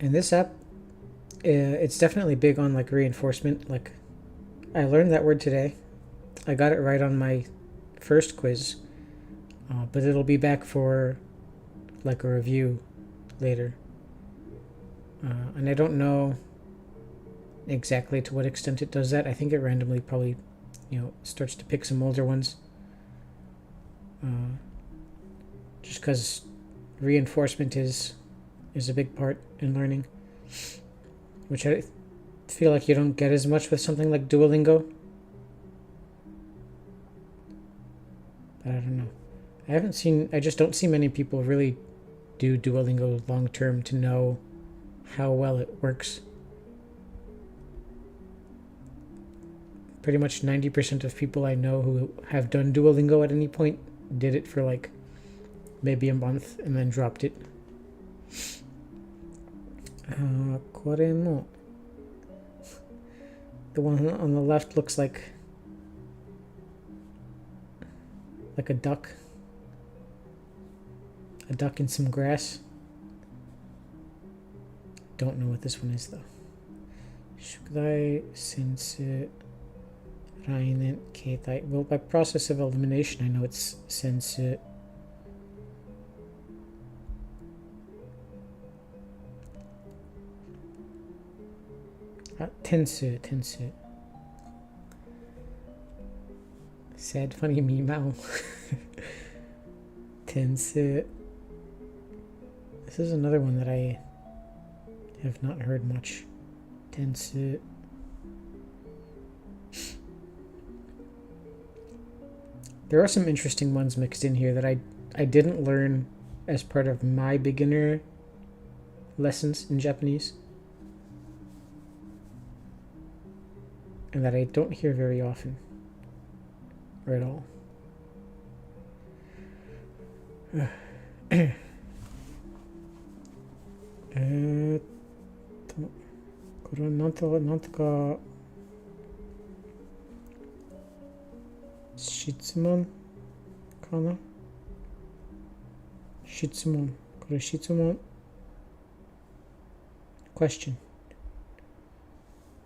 And this app, it's definitely big on like reinforcement. Like, I learned that word today. I got it right on my first quiz, but it'll be back for like a review later. And I don't know exactly to what extent it does that. I think it randomly probably, starts to pick some older ones. Just because reinforcement is a big part in learning, which I feel like you don't get as much with something like Duolingo. But I don't know. I just don't see many people really do Duolingo long term to know how well it works. Pretty much 90% of people I know who have done Duolingo at any point did it for like maybe a month and then dropped it. これも the one on the left looks like a duck in some grass. Don't know what this one is though. 宿題、先生、来年、携帯。Well, by process of elimination, I know it's 先生。点数。Sad funny me mouth. 点数. This is another one that I have not heard much. 点数. There are some interesting ones mixed in here that I didn't learn as part of my beginner lessons in Japanese. And that I don't hear very often. Or at all. これはなんとか質問かな？質問。これ質問。question。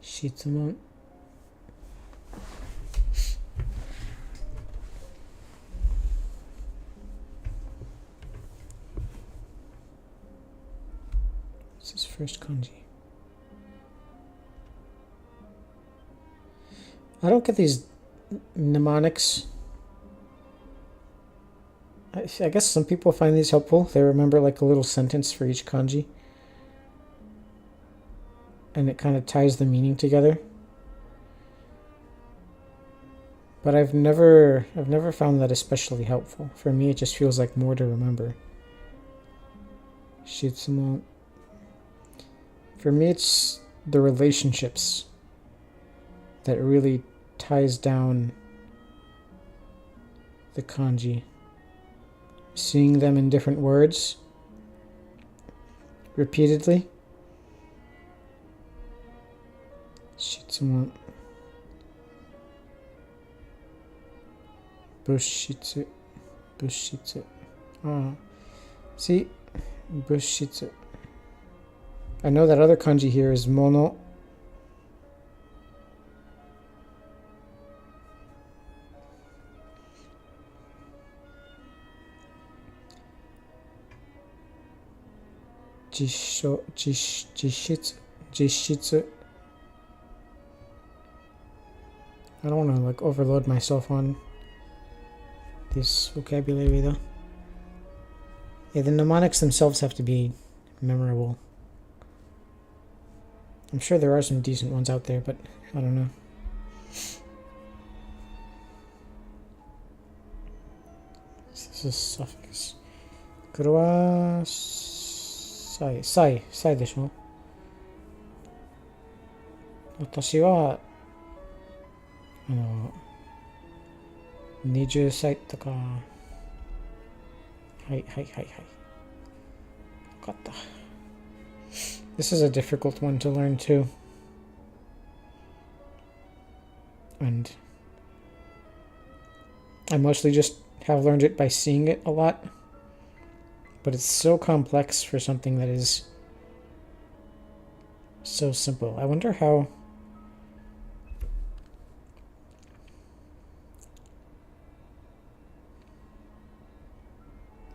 質問。What's his first kanji? I don't get these mnemonics. I guess some people find these helpful. They remember like a little sentence for each kanji. And it kind of ties the meaning together. But I've never found that especially helpful. For me, it just feels like more to remember. Shitsumo. For me, it's the relationships that really ties down the kanji. Seeing them in different words repeatedly. Shitsumo. Bushitsu. Bushitsu. Ah. See? Bushitsu. I know that other kanji here is mono. Jishitsu. I don't want to like overload myself on this vocabulary though. Yeah, the mnemonics themselves have to be memorable. I'm sure there are some decent ones out there, but I don't know. This is suffix. これはサイでしょ。私は20歳とか。はい。分かった。This is a difficult one to learn too. And I mostly just have learned it by seeing it a lot. But it's so complex for something that is so simple. I wonder how...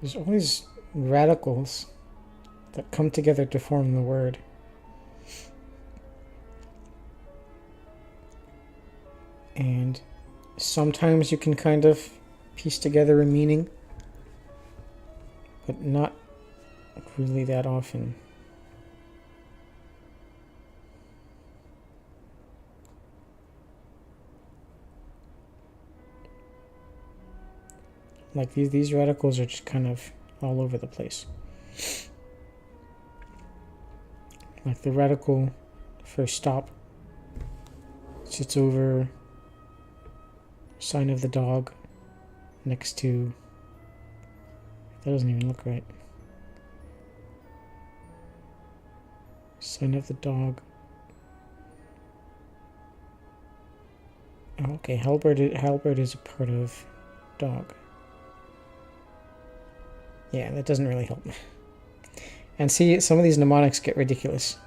There's always radicals that come together to form the word. And sometimes you can kind of piece together a meaning, but not really that often. Like these radicals are just kind of all over the place. Like the radical for stop sits over sign of the dog next to... That doesn't even look right. Sign of the dog. Oh, okay, halberd is a part of dog. Yeah, that doesn't really help. And see, some of these mnemonics get ridiculous.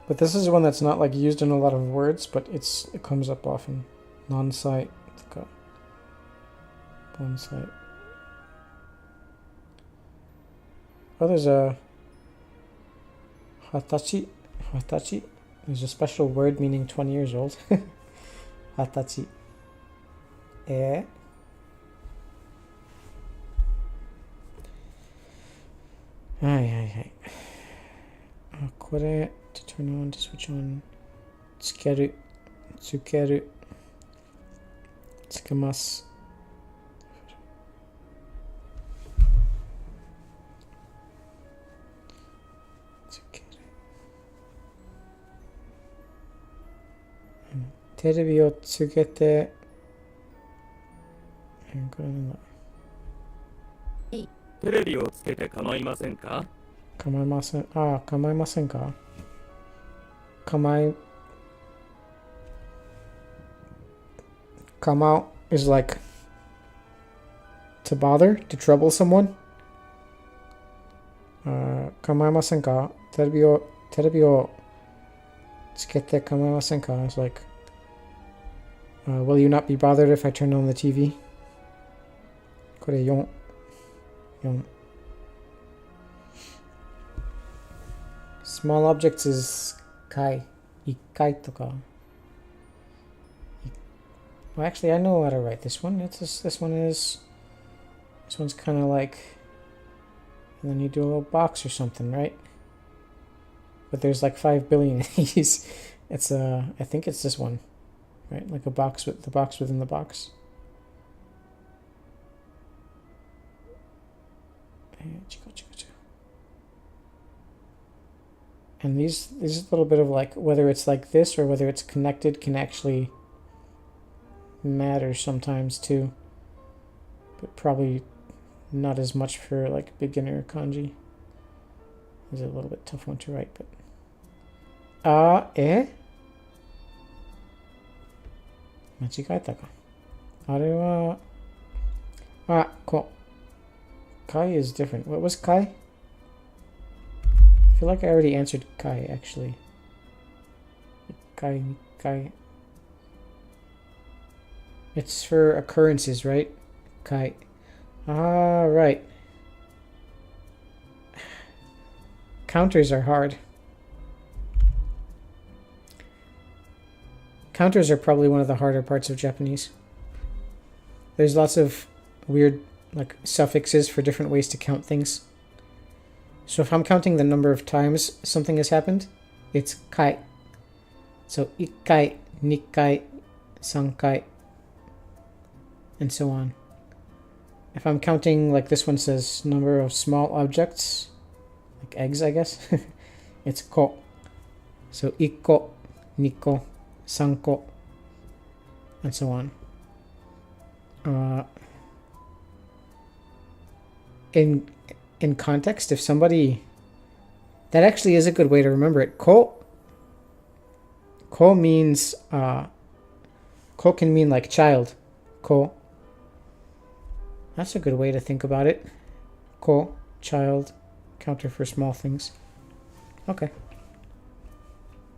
But this is one that's not like used in a lot of words, but it comes up often. Non-sight. Bonsai. Oh, there's a hatachi. Hatachi. There's a special word meaning 20 years old. Hatachi. Eh. Hai. これ to turn on, to switch on. つける つけます つけるテレビをつけてこれなんだテレビをつけて構いませんか？構いません。ああ、構いませんか？Kamau is like to bother, to trouble someone. 構いませんか？テレビをつけて構いませんか? It's like, will you not be bothered if I turn on the TV? これ4。Small objects is 回。1回とか。Well, actually, I know how to write this one. This one's kind of like, and then you do a little box or something, right? But there's like 5 billion of these. It's I think it's this one, right? Like a box with the box within the box. And these a little bit of like whether it's like this or whether it's connected can actually matter sometimes too, but probably not as much for like beginner kanji. It's a little bit tough one to write, but間違えたか。あれはKai is different. What was Kai? I feel like I already answered Kai actually. Kai. It's for occurrences, right? Kai. Right. Counters are hard. Counters are probably one of the harder parts of Japanese. There's lots of weird like suffixes for different ways to count things. So if I'm counting the number of times something has happened, it's kai. So 1回, 2回, 3回, and so on. If I'm counting, like this one says, number of small objects, like eggs, I guess, it's ko. So 1個, 2個, 3個, and so on. In context, if somebody, that actually is a good way to remember it. Ko means, ko can mean like child. Ko. That's a good way to think about it. Ko, child, counter for small things. Okay.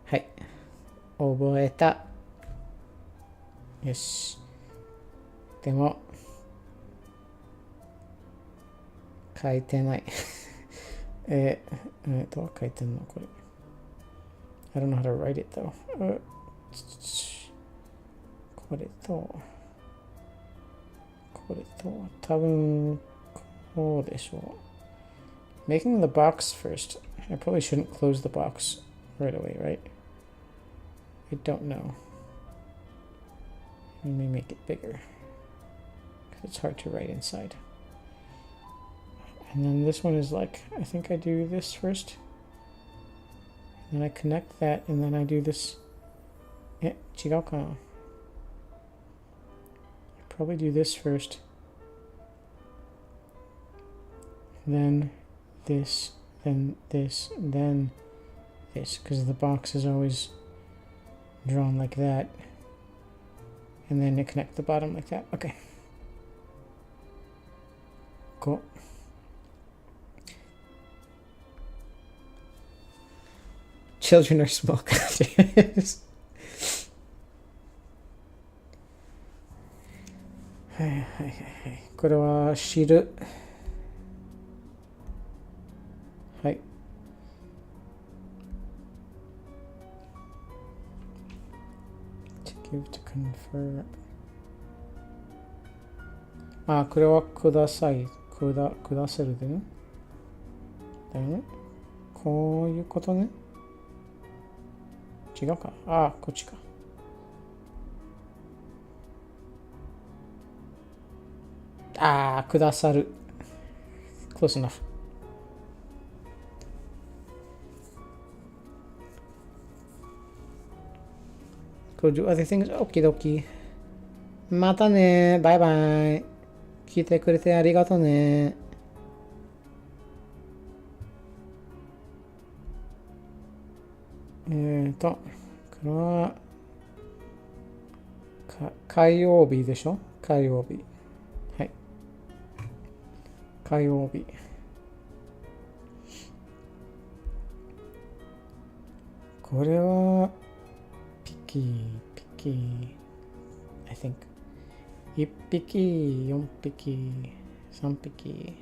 はい。覚えた。よし。でも、書いてない。書いてんのこれ。I don't know how to write it though. これと、多分、こうでしょう。Making the box first. I probably shouldn't close the box right away, right? I don't know. Let me make it bigger. Because it's hard to write inside. And then this one is like, I think I do this first. And then I connect that, and then I do this. 違うかな? Probably do this first. Then this, then this, then this. Because the box is always drawn like that. And then you connect the bottom like that. Okay. Cool. Children are small countries. はいはいはいはい。これは知る。はい。To give to confer. これはください。くださるでね。だよね。こういうことね。違うか。こっちか。くださる。Close enough. Go do other things. Okie dokie. またね。バイバイ。聞いてくれてありがとうね。これは火曜日でしょ？火曜日。はい。火曜日。これは匹 I think 1匹4匹3匹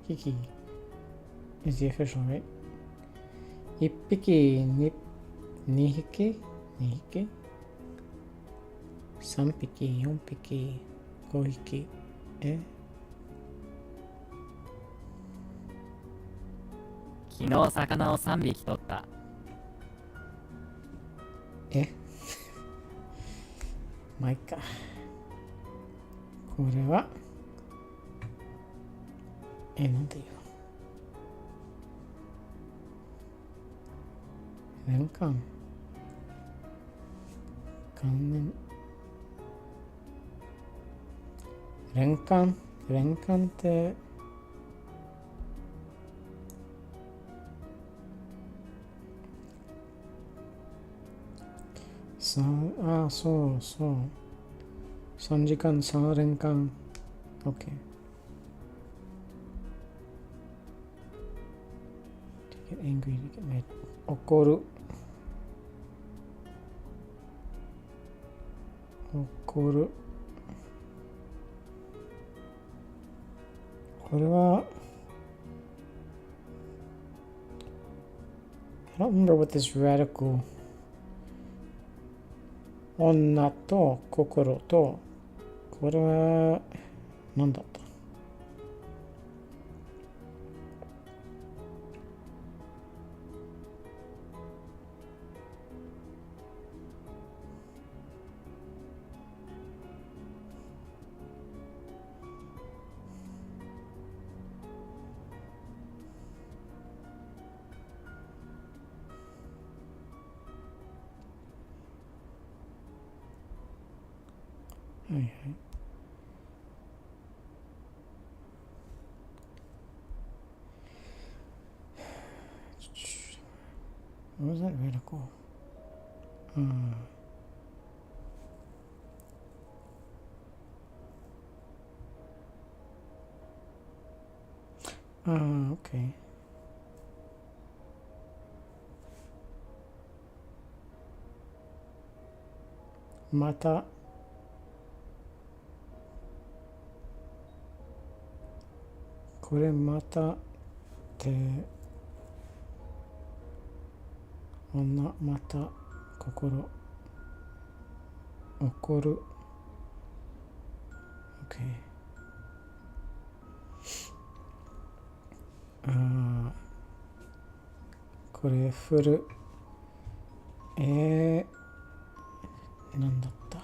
匹 is the official, right? 1匹2匹3匹4匹5匹昨日魚を3匹取った。まあいいか。これはなんて言うの？年間年間ってそう3時間3連間 OK to get angry to get mad 怒るこれはI don't remember what this radical 女と心とこれは何だったはいはい。What was that radical? Okay. またこれまたって女また心怒る OK これ振るなんだった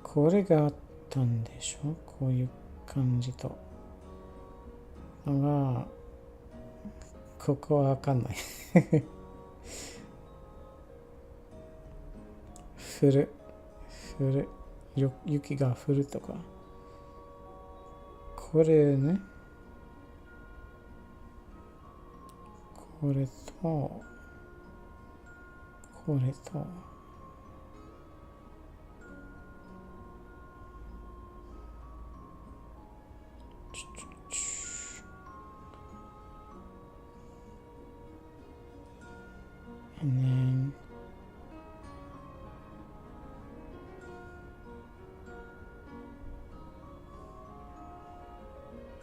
これがあったんでしょこういう感じとがここはわかんない降る雪が降るとかこれねこれとこれと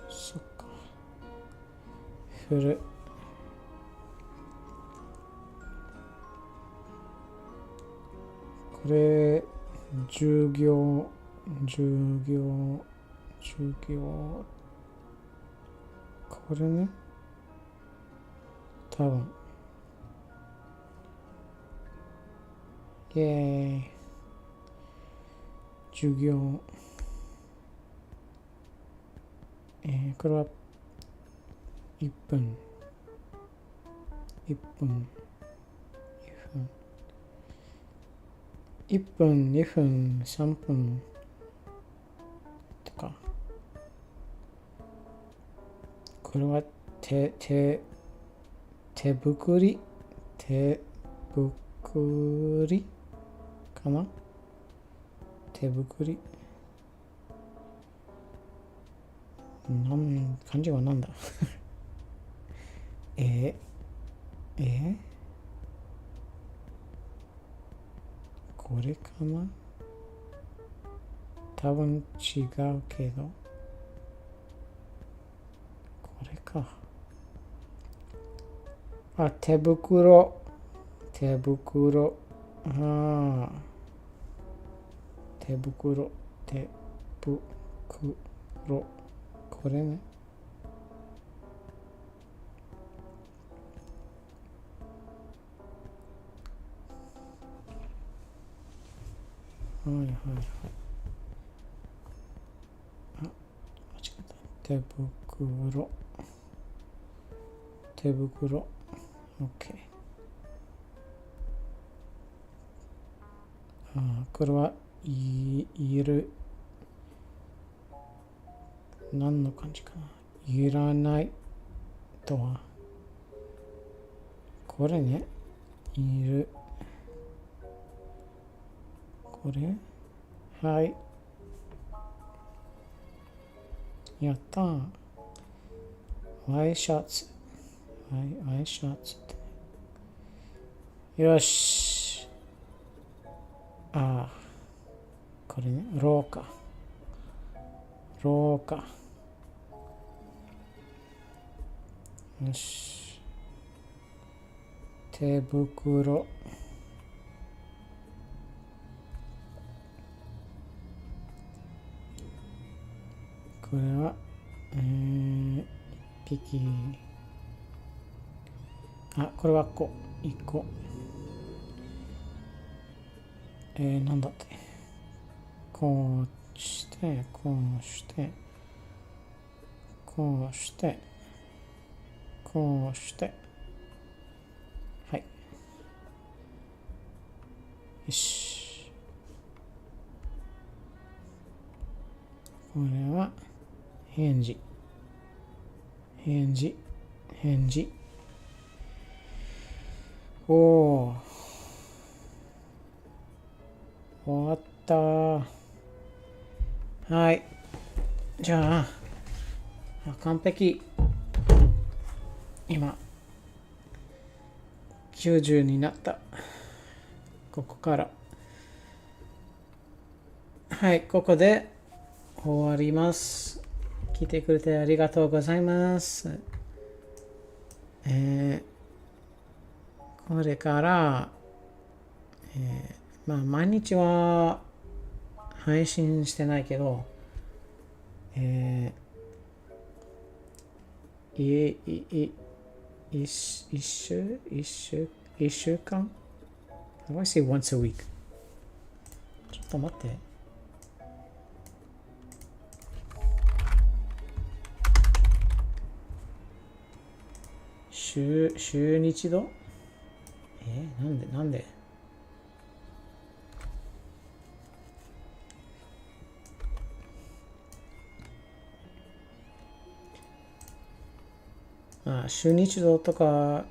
そっか降るこれ授業これね多分イエーイ授業これは1分2分3分とかこれは手ぶくりかな手ぶくり漢字はなんだえこれかな多分違うけど。これか。あ、手袋。手袋。ああ。手袋。手袋。これね。はいはいはい。あ、間違えた。手袋。手袋。OK。これはいる。何の感じかな。いらないとは。これね。いる。これはい。やったー。ワイシャツ。ワイシャツって。よし。これね。廊下。廊下。よし。手袋。これは、一匹。これは一個。なんだって。こうして、こうして、こうして、こうして。はい。よし。これは、返事。返事。返事。おー。終わったー。はい。じゃあ、完璧。今、90になった。ここから。はい、ここで終わります。聞いてくれてありがとうございます。これから、毎日は配信してないけど、一週間 How do I say once a week? ちょっと待って。週に一度なんで週に一度とか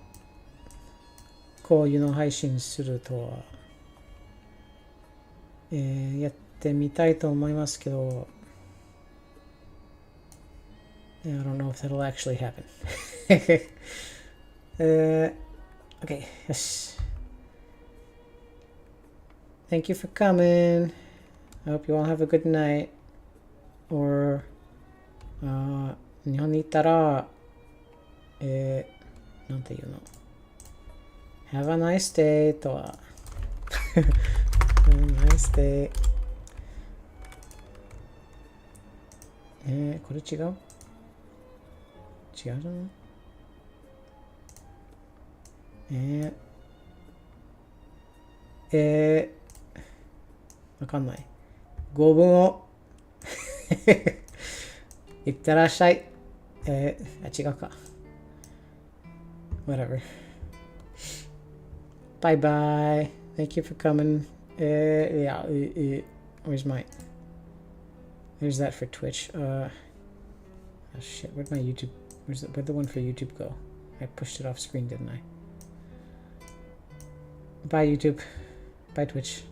こういうの配信するとは、やってみたいと思いますけど、I don't know if that'll actually happen. Okay, yes. Thank you for coming. I hope you all have a good night. Or, 日本に行ったら、なんていうの Have a nice day とはHave a nice day これ違うじゃないわかんない語文をいってらっしゃい違うかWhatever. Bye bye. Thank you for coming. Yeah. Where's my? There's that for Twitch. Oh shit. Where'd my YouTube? Where'd the one for YouTube go? I pushed it off screen, didn't I? Bye YouTube. Bye Twitch.